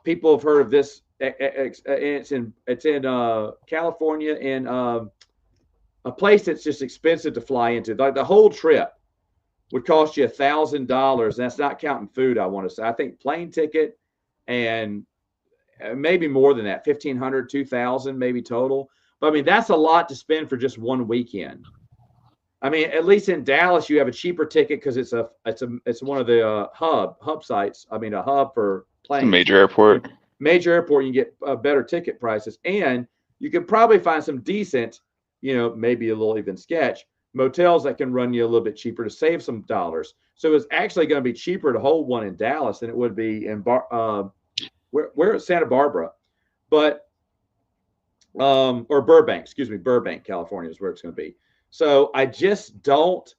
People have heard of this. It's in California, in a place that's just expensive to fly into. Like the whole trip would cost you $1,000. That's not counting food, I want to say. I think plane ticket and maybe more than that, $1,500, $2,000 maybe total. But I mean, that's a lot to spend for just one weekend. I mean, at least in Dallas, you have a cheaper ticket because it's one of the hub sites. I mean, a hub for planes. It's a major airport. Major airport, you get better ticket prices, and you can probably find some decent, maybe a little even sketch motels that can run you a little bit cheaper to save some dollars. So it's actually going to be cheaper to hold one in Dallas than it would be in where Santa Barbara, but or Burbank, Burbank, California is where it's going to be. So I just don't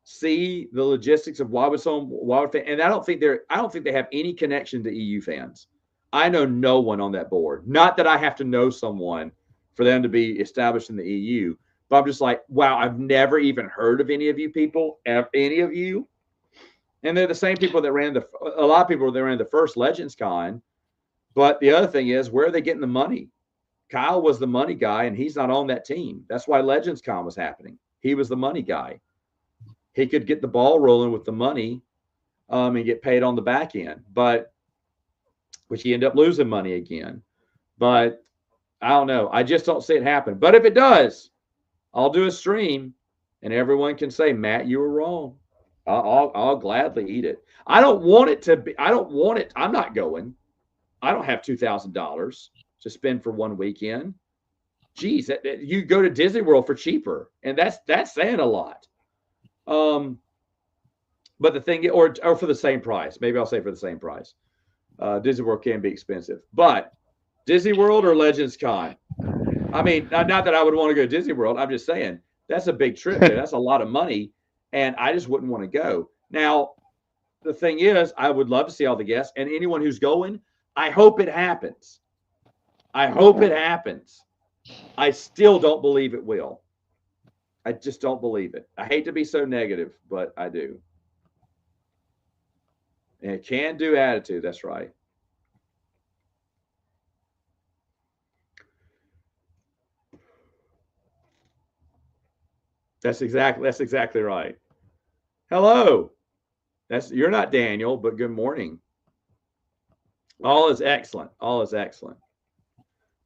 see the logistics of and I don't think they have any connection to EU fans. I know no one on that board. Not that I have to know someone for them to be established in the EU, but I'm just like, wow, I've never even heard of any of you people, any of you. And they're the same people that a lot of people that ran the first Legends Con. But the other thing is, where are they getting the money? Kyle was the money guy, and he's not on that team. That's why Legends Con was happening. He was the money guy. He could get the ball rolling with the money and get paid on the back end, which he ended up losing money again. But I don't know. I just don't see it happen. But if it does, I'll do a stream, and everyone can say, Matt, you were wrong. I'll gladly eat it. I don't want it to be. I don't want it. I'm not going. I don't have $2,000 to spend for one weekend. Geez, you go to Disney World for cheaper, and that's saying a lot. But the thing, or for the same price, maybe I'll say for the same price. Disney World can be expensive, but Disney World or Legends Con. I mean, not that I would want to go to Disney World. I'm just saying that's a big trip there. That's a lot of money, and I just wouldn't want to go. Now, the thing is, I would love to see all the guests, and anyone who's going, I hope it happens. I hope it happens. I still don't believe it will. I just don't believe it. I hate to be so negative, but I do. And it can do attitude. That's right. That's exactly right. Hello. You're not Daniel, but good morning. All is excellent. All is excellent.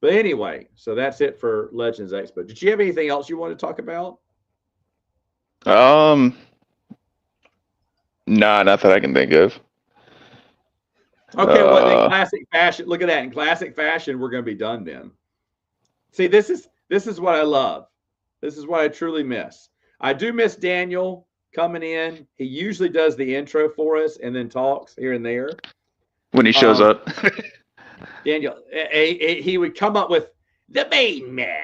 But anyway, so that's it for Legends Expo. Did you have anything else you want to talk about? Nah, not that I can think of. Okay, well, in classic fashion, look at that. In classic fashion, we're going to be done then. See, this is what I love. This is what I truly miss. I do miss Daniel coming in. He usually does the intro for us and then talks here and there. When he shows up. Daniel, he would come up with the main man,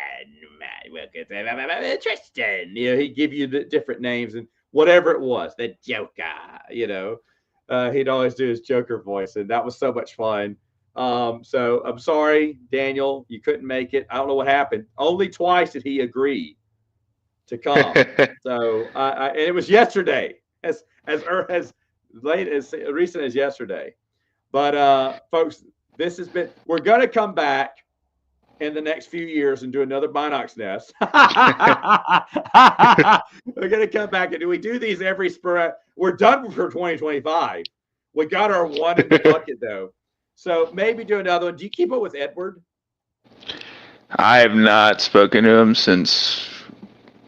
Tristan. You know, he'd give you the different names and whatever it was, the Joker. You know, he'd always do his Joker voice, and that was so much fun. So I'm sorry, Daniel, you couldn't make it. I don't know what happened. Only twice did he agree to come. So and it was yesterday, as late as recent as yesterday. But folks, this has been. We're going to come back in the next few years and do another Mynocks Nest. We're going to come back and we do these every spring. We're done for 2025. We got our one in the bucket though, so maybe do another one. Do you keep up with Edward? I have not spoken to him since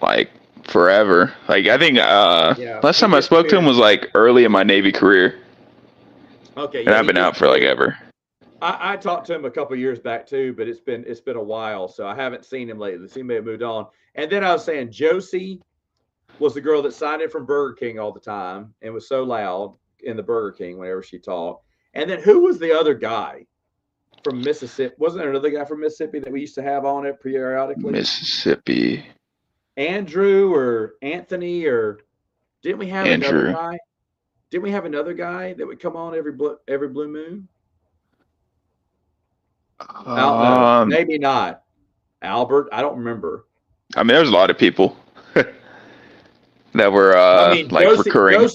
like forever. Like I think last time I spoke to him was like early in my Navy career. Okay, and I've been out for like ever. I talked to him a couple of years back too, but it's been a while, so I haven't seen him lately. He may have moved on. And then I was saying Josie was the girl that signed in from Burger King all the time and was so loud in the Burger King whenever she talked. And then who was the other guy from Mississippi? Wasn't there another guy from Mississippi that we used to have on it periodically? Mississippi. Andrew or Anthony, or didn't we have another guy? Didn't we have another guy that would come on every blue moon? Maybe not. Albert, I don't remember. I mean, there's a lot of people that were recurring.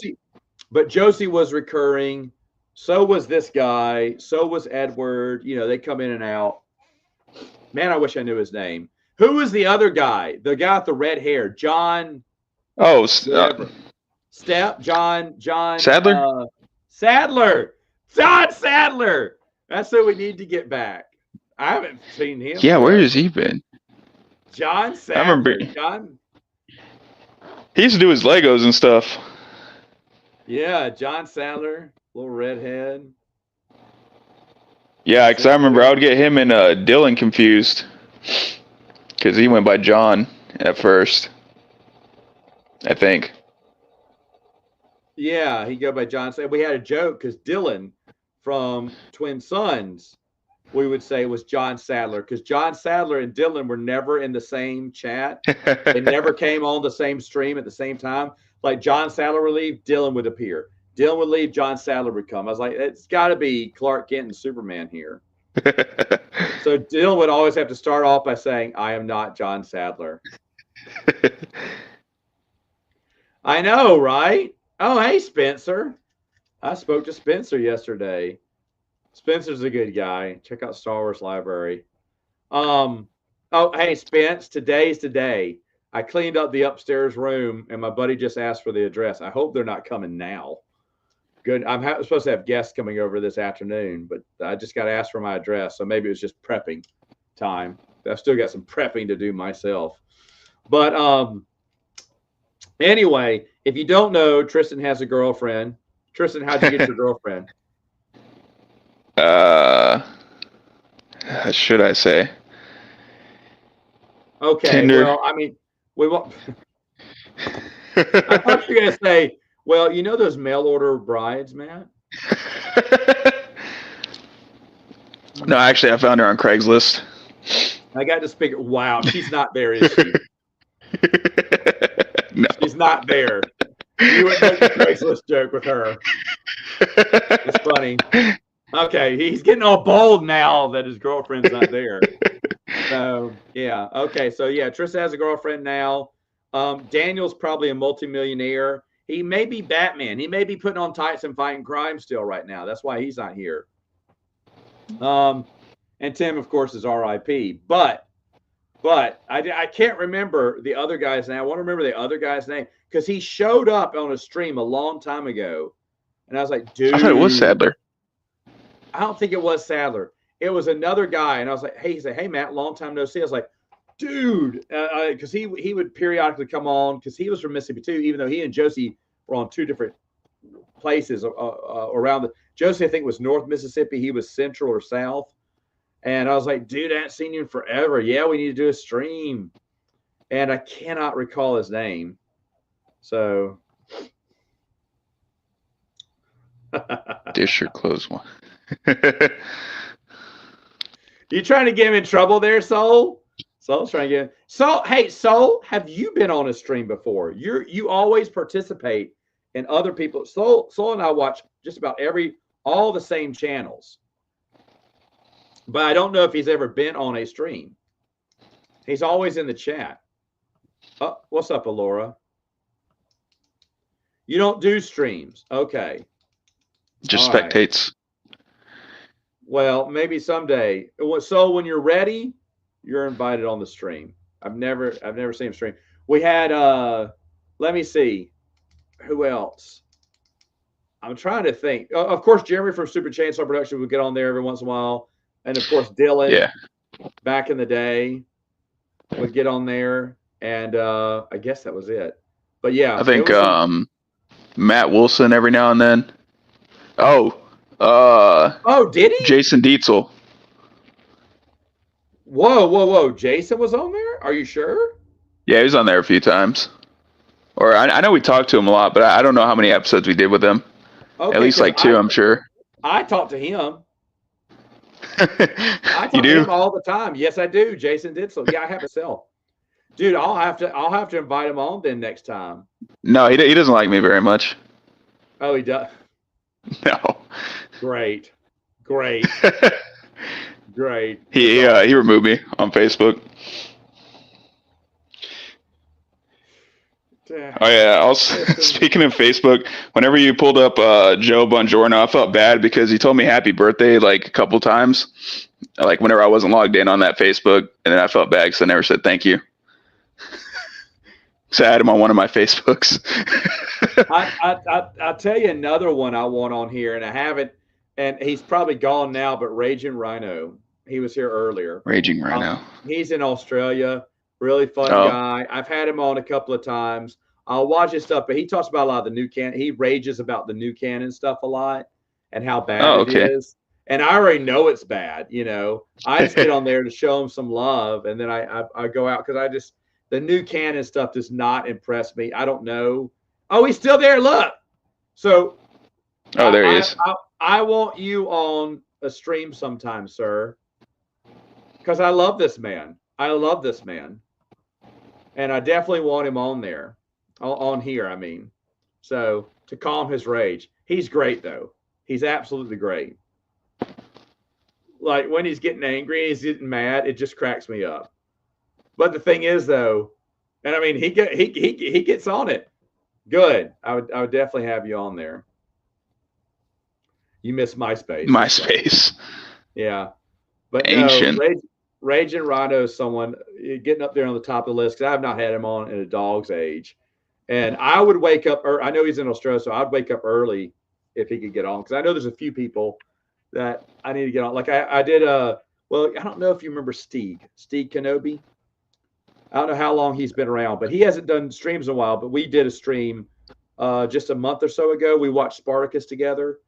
But Josie was recurring. So was this guy. So was Edward. You know, they come in and out. Man, I wish I knew his name. Who was the other guy? The guy with the red hair, John. Oh, John Sadler. Sadler. John Sadler. That's who we need to get back. I haven't seen him. Yeah, where has he been? John Sadler. I remember. John. He used to do his Legos and stuff. Yeah, John Sadler, little redhead. Yeah, because I remember I would get him and Dylan confused because he went by John at first, I think. Yeah, he go by John Sadler. We had a joke because Dylan from Twin Sons, we would say was John Sadler, because John Sadler and Dylan were never in the same chat. They never came on the same stream at the same time. like John Sadler would leave, Dylan would appear. Dylan would leave, John Sadler would come. I was like, it's got to be Clark Kent and Superman here. So Dylan would always have to start off by saying, I am not John Sadler. I know, right? Oh, hey, Spencer. I spoke to Spencer yesterday. Spencer's a good guy. Check out Star Wars Library. Oh, hey, Spence, today's today. I cleaned up the upstairs room, and my buddy just asked for the address. I hope they're not coming now. Good. I'm supposed to have guests coming over this afternoon, but I just got to ask for my address, so maybe it was just prepping time. I've still got some prepping to do myself. But anyway, if you don't know, Tristan has a girlfriend. Tristan, how'd you get your girlfriend? Should I say? Okay. Tinder. Well, I mean, we won't. I thought you were gonna say, well, you know those mail order brides, Matt? No, actually, I found her on Craigslist. I got to speak. Wow, she's not there, is she? No. She's not there. You would make a Craigslist joke with her. It's funny. Okay, he's getting all bold now that his girlfriend's not there. So yeah, okay, so yeah, Tristan has a girlfriend now. Daniel's probably a multimillionaire. He may be Batman. He may be putting on tights and fighting crime still right now. That's why he's not here. And Tim, of course, is R.I.P. But I can't remember the other guy's name. I want to remember the other guy's name because he showed up on a stream a long time ago, and I was like, dude. I thought it was Sadler. I don't think it was Sadler. It was another guy, and I was like, hey, he said, hey, Matt, long time no see. I was like, dude, because he would periodically come on because he was from Mississippi too, even though he and Josie were on two different places around. Josie, I think, was North Mississippi. He was Central or South. And I was like, dude, I haven't seen you in forever. Yeah, we need to do a stream. And I cannot recall his name. So. Dish or close one. You trying to get him in trouble there, Soul? Soul's trying to get him. So, hey, Soul, have you been on a stream before? You always participate in other people. Soul and I watch just about all the same channels. But I don't know if he's ever been on a stream. He's always in the chat. Oh, what's up, Alora? You don't do streams. Okay. Just spectates. Right. Well, maybe someday. So when you're ready, you're invited on the stream. I've never seen him stream. We had let me see. Who else? I'm trying to think. Of course, Jeremy from Super Chainsaw Production would get on there every once in a while. And of course, Dylan, back in the day, would get on there, and I guess that was it. But yeah, I think Matt Wilson every now and then. Oh, did he? Jason Dietzel. Whoa! Jason was on there? Are you sure? Yeah, he was on there a few times. Or I know we talked to him a lot, but I don't know how many episodes we did with him. Okay, at least like 2, I'm sure. I talked to him. I talk to him all the time. Yes, I do. Jason did so. Yeah, I have a cell. Dude, I'll have to invite him on then next time. No, he doesn't like me very much. Oh, he does. No. Great. He removed me on Facebook. Oh yeah. Also, speaking of Facebook, whenever you pulled up Joe Bongiorno, I felt bad because he told me happy birthday like a couple times, like whenever I wasn't logged in on that Facebook, and then I felt bad because I never said thank you. So I had him on one of my Facebooks. I'll tell you another one I want on here, and I haven't, and he's probably gone now, but Raging Rhino, he was here earlier. Raging Rhino. He's in Australia. Really fun guy. I've had him on a couple of times. I'll watch his stuff, but he talks about a lot of the new canon. He rages about the new canon stuff a lot and how bad it is. And I already know it's bad. You know, I just get on there to show him some love, and then I go out because the new canon stuff does not impress me. I don't know. Oh, he's still there. Look. So. Oh, there he is. I want you on a stream sometime, sir, because I love this man. And I definitely want him on there, on here. I mean, So to calm his rage, he's great though. He's absolutely great. Like when he's getting angry, he's getting mad, it just cracks me up. But the thing is though, and I mean he gets on it. Good. I would definitely have you on there. You miss MySpace. That's right. MySpace. Yeah. But no, Ancient. Rage and Rhino is someone getting up there on the top of the list because I have not had him on in a dog's age. And I would wake up, or I know he's in Australia, so I'd wake up early if he could get on because I know there's a few people that I need to get on. Like I did, well, I don't know if you remember Steve Kenobi. I don't know how long he's been around, but he hasn't done streams in a while. But we did a stream just a month or so ago. We watched Spartacus together,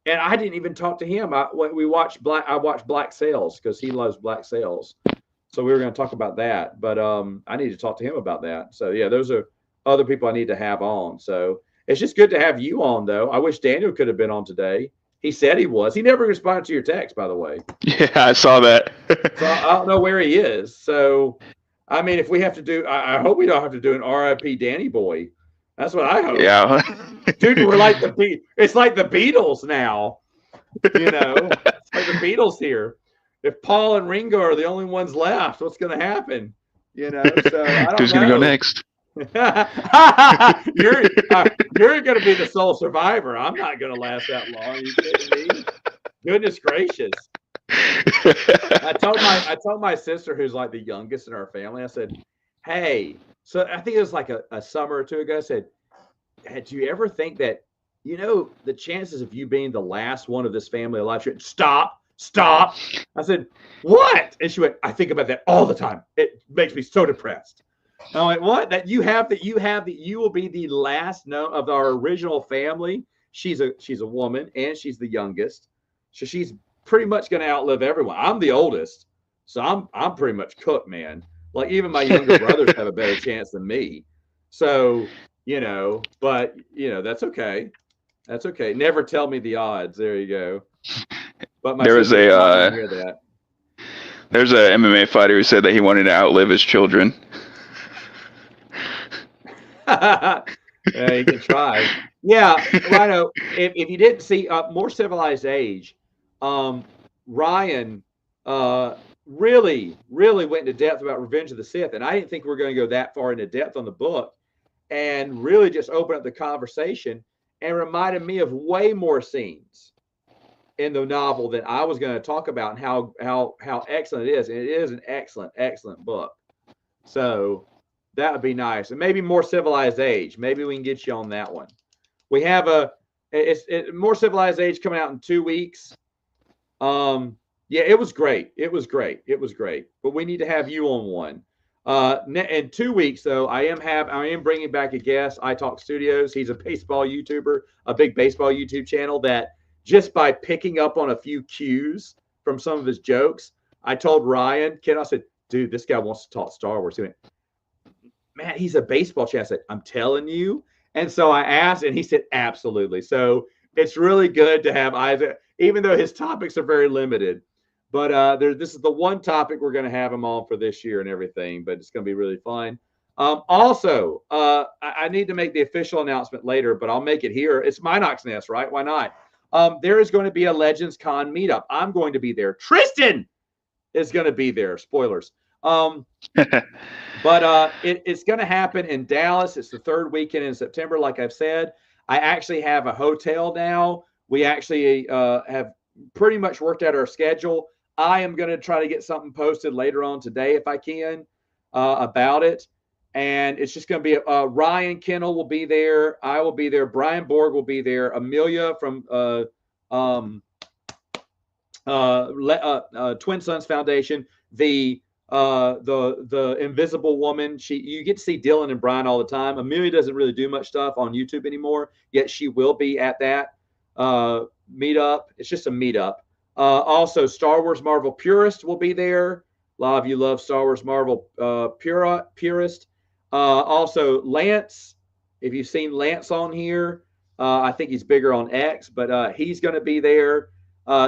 and I didn't even talk to him. We watched I watched Black Sails because he loves Black Sails. So we were going to talk about that, but I need to talk to him about that. So yeah, those are other people I need to have on. So it's just good to have you on, though. I wish Daniel could have been on today. He said he was. He never responded to your text, by the way. Yeah, I saw that. So I don't know where he is. So I mean, if we have to do, I hope we don't have to do an RIP Danny Boy. That's what I hope. Yeah. Dude, we're like it's like the Beatles now. You know, it's like the Beatles here. If Paul and Ringo are the only ones left, what's going to happen? You know, so I don't Who's going to go next? you're going to be the sole survivor. I'm not going to last that long. Are you kidding me? Goodness gracious. I told my sister, who's like the youngest in our family, I said, hey, so I think it was like a summer or two ago. I said, had you ever think that, you know, the chances of you being the last one of this family alive? She went, stop. I said, what? And she went, I think about that all the time. It makes me so depressed. I went, what? That you will be the last known of our original family. She's a woman and she's the youngest. So she's pretty much going to outlive everyone. I'm the oldest. So I'm pretty much cooked, man. Like even my younger brothers have a better chance than me. So, you know, but you know, that's okay. That's okay. Never tell me the odds. There you go. But my there's hear that. There's a MMA fighter who said that he wanted to outlive his children. Yeah, you can try. Yeah, Rhino. If you didn't see More Civilized Age, Ryan really went into depth about Revenge of the Sith, and I didn't think we were going to go that far into depth on the book, and really just open up the conversation and reminded me of way more scenes in the novel that I was going to talk about and how excellent it is. And it is an excellent book. So that would be nice. And maybe More Civilized Age. Maybe we can get you on that one. We have More Civilized Age coming out in 2 weeks. Yeah, it was great. It was great. But we need to have you on one. In 2 weeks, though, I am bringing back a guest. I Talk Studios. He's a baseball YouTuber, a big baseball YouTube channel that just by picking up on a few cues from some of his jokes, I told Ryan, I said, dude, this guy wants to talk Star Wars. He went, man, he's a baseball channel. I said, I'm telling you. And so I asked, and he said, absolutely. So it's really good to have Isaac, even though his topics are very limited. But this is the one topic we're going to have him on for this year and everything. But it's going to be really fun. Also, I need to make the official announcement later, but I'll make it here. It's Mynocks Nest, right? Why not? There is going to be a Legends Con meetup. I'm going to be there. Tristan is going to be there. Spoilers. But it's going to happen in Dallas. It's the third weekend in September, like I've said. I actually have a hotel now. We actually have pretty much worked out our schedule. I am going to try to get something posted later on today if I can about it. And it's just going to be Ryan Kennel will be there. I will be there. Brian Borg will be there. Amelia from Twin Sons Foundation. The Invisible Woman. You get to see Dylan and Brian all the time. Amelia doesn't really do much stuff on YouTube anymore, yet she will be at that meetup. It's just a meetup. Also, Star Wars Marvel Purist will be there. A lot of you love Star Wars Marvel Purist. Also, Lance. If you've seen Lance on here, I think he's bigger on X, but he's going to be there.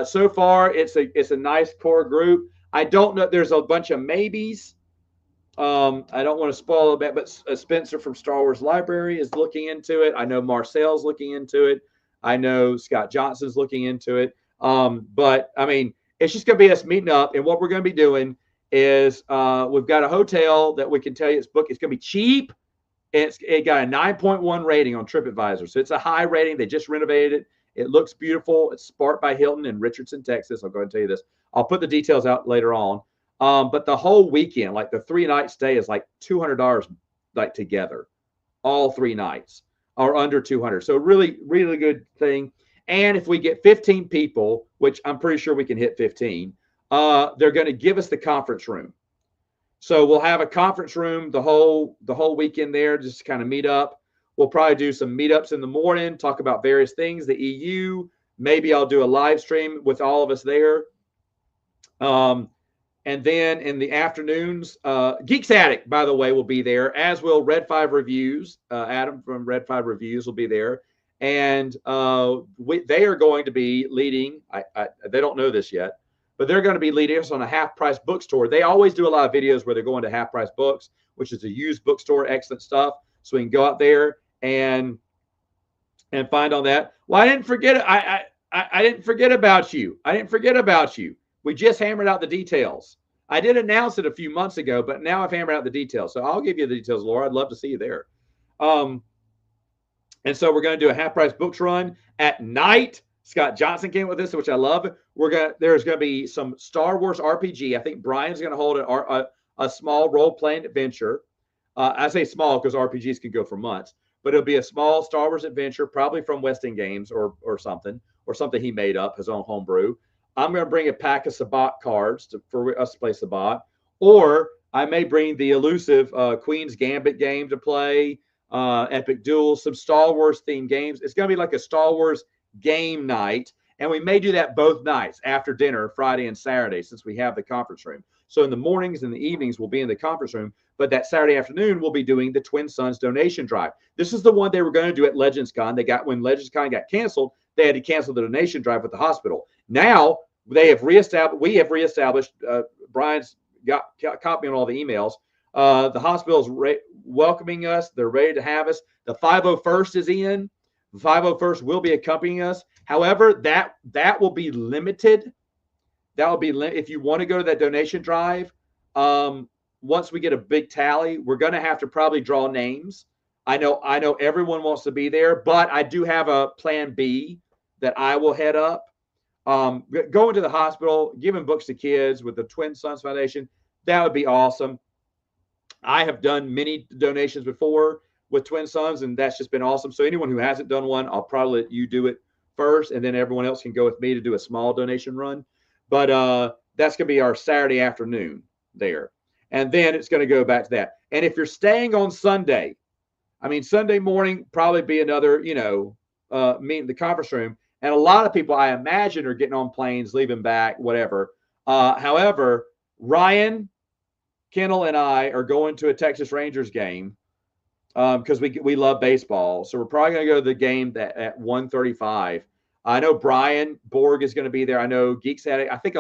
So far, it's a nice core group. I don't know. There's a bunch of maybes. I don't want to spoil it, but Spencer from Star Wars Library is looking into it. I know Marcel's looking into it. I know Scott Johnson's looking into it. But I mean, it's just going to be us meeting up, and what we're going to be doing is we've got a hotel that we can tell you it's booked. It's going to be cheap. It got a 9.1 rating on TripAdvisor, so it's a high rating. They just renovated it. It looks beautiful. It's Spark by Hilton in Richardson, Texas. I'll go ahead and tell you this. I'll put the details out later on. But the whole weekend, like the 3-night stay, is like $200, like together, all 3 nights, or under 200. So really, really good thing. And if we get 15 people, which I'm pretty sure we can hit 15, they're going to give us the conference room. So we'll have a conference room the whole weekend there, just to kind of meet up. We'll probably do some meetups in the morning, talk about various things, the EU. Maybe I'll do a live stream with all of us there. And then in the afternoons, Geeks Addict, by the way, will be there, as will Red 5 Reviews. Adam from Red 5 Reviews will be there. And they are going to be leading, they don't know this yet, but they're going to be leading us on a half-price bookstore. They always do a lot of videos where they're going to half-price books, which is a used bookstore, excellent stuff. So we can go out there and find on that. Well, I didn't forget. I didn't forget about you. I didn't forget about you. We just hammered out the details. I did announce it a few months ago, but now I've hammered out the details. So I'll give you the details, Laura. I'd love to see you there. And so we're going to do a half-price books run at night. Scott Johnson came with this, which I love. There's going to be some Star Wars RPG. I think Brian's going to hold a small role-playing adventure. I say small because RPGs can go for months, but it'll be a small Star Wars adventure, probably from Weston Games or something he made up, his own homebrew. I'm going to bring a pack of Sabbat cards for us to play Sabbat, or I may bring the elusive Queen's Gambit game to play, Epic Duels, some Star Wars themed games. It's going to be like a Star Wars game night, and we may do that both nights after dinner, Friday and Saturday, since we have the conference room. So in the mornings and the evenings, we'll be in the conference room, but that Saturday afternoon, we'll be doing the Twin Suns donation drive. This is the one they were going to do at Legends Con. When Legends Con got canceled, they had to cancel the donation drive at the hospital. Now we have reestablished. Brian's got copy on all the emails. The hospital is welcoming us. They're ready to have us. The 501st is in. The 501st will be accompanying us. However, that will be limited. That will be if you want to go to that donation drive. Once we get a big tally, we're going to have to probably draw names. I know everyone wants to be there, but I do have a plan B that I will head up. Going to the hospital, giving books to kids with the Twin Sons Foundation, that would be awesome. I have done many donations before with Twin Sons, and that's just been awesome. So anyone who hasn't done one, I'll probably let you do it first, and then everyone else can go with me to do a small donation run. But that's going to be our Saturday afternoon there. And then it's going to go back to that. And if you're staying on Sunday, Sunday morning, probably be another, meet in the conference room. And a lot of people, I imagine, are getting on planes, leaving back, whatever. However, Ryan, Kendall, and I are going to a Texas Rangers game because we love baseball. So we're probably going to go to the game at 1:35. I know Brian Borg is going to be there. I know Geeks Addict. I think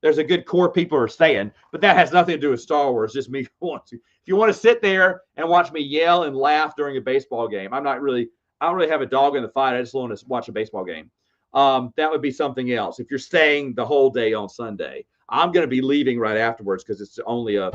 there's a good core people are staying, but that has nothing to do with Star Wars. Just me want to. If you want to sit there and watch me yell and laugh during a baseball game, I don't really have a dog in the fight. I just want to watch a baseball game. That would be something else. If you're staying the whole day on Sunday, I'm going to be leaving right afterwards because it's only a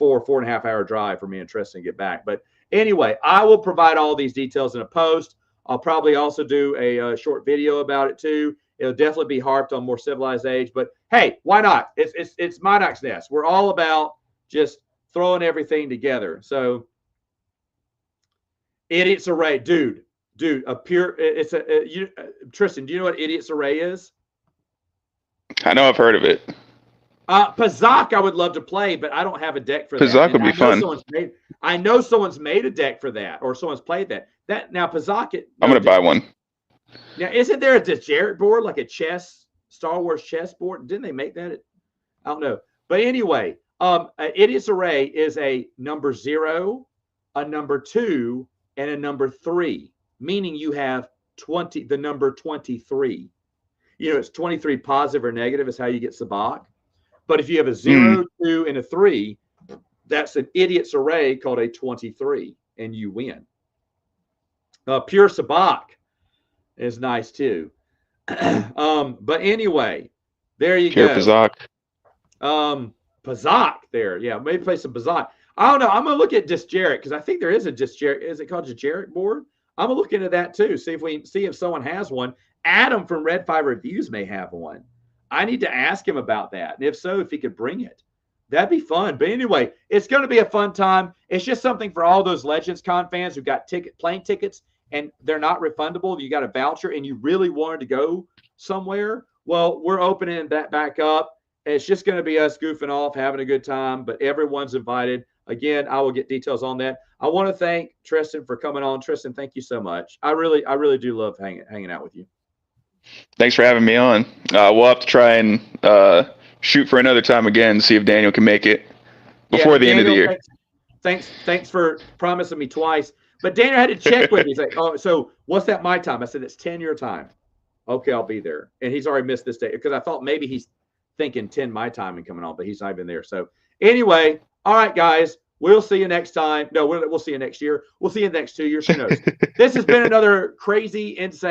4.5 hour drive for me and Tristan to get back. But anyway, I will provide all these details in a post. I'll probably also do a short video about it too. It'll definitely be harped on more civilized age, but hey, why not? It's Mynocks Nest. We're all about just throwing everything together. So, Idiots Array, dude, Tristan, do you know what Idiots Array is? I know I've heard of it. Pazak, I would love to play, but I don't have a deck for that. Pazak would be fun. I know someone's made a deck for that, or someone's played that. Now Pazak. I'm gonna buy one. Now, isn't there a Dejaret board, like a Star Wars chess board? Didn't they make that? I don't know. But anyway, Idiots Array is a number 0, a number 2, and a number 3, meaning you have the number 23. It's 23 positive or negative is how you get Sabak. But if you have a 0, 2, and a 3, That's an idiot's array called a 23, and you win. Pure Sabak is nice too. But anyway, there you Pure go. Pazak. Pazak there. Yeah, maybe play some Pazak. I don't know. I'm going to look at Disjeric because I think there is a Disjeric. Is it called Disjeric board? I'm going to look into that too. See if someone has one. Adam from Red 5 Reviews may have one. I need to ask him about that. And if so, if he could bring it. That'd be fun. But anyway, it's going to be a fun time. It's just something for all those Legends Con fans who got plane tickets and they're not refundable. You got a voucher and you really wanted to go somewhere. Well, we're opening that back up. It's just going to be us goofing off, having a good time, but everyone's invited. Again, I will get details on that. I want to thank Tristan for coming on. Tristan, thank you so much. I really do love hanging out with you. Thanks for having me on. We'll have to try and shoot for another time again, see if Daniel can make it before the end of the year. Thanks for promising me twice. But Daniel had to check with me. He's like, oh, so what's that my time? I said, it's 10 your time. Okay, I'll be there. And he's already missed this day because I thought maybe he's thinking 10 my time and coming on, but he's not even there. So anyway, all right, guys, we'll see you next time. No, we'll see you next year. We'll see you next 2 years. Who knows? This has been another crazy, insane.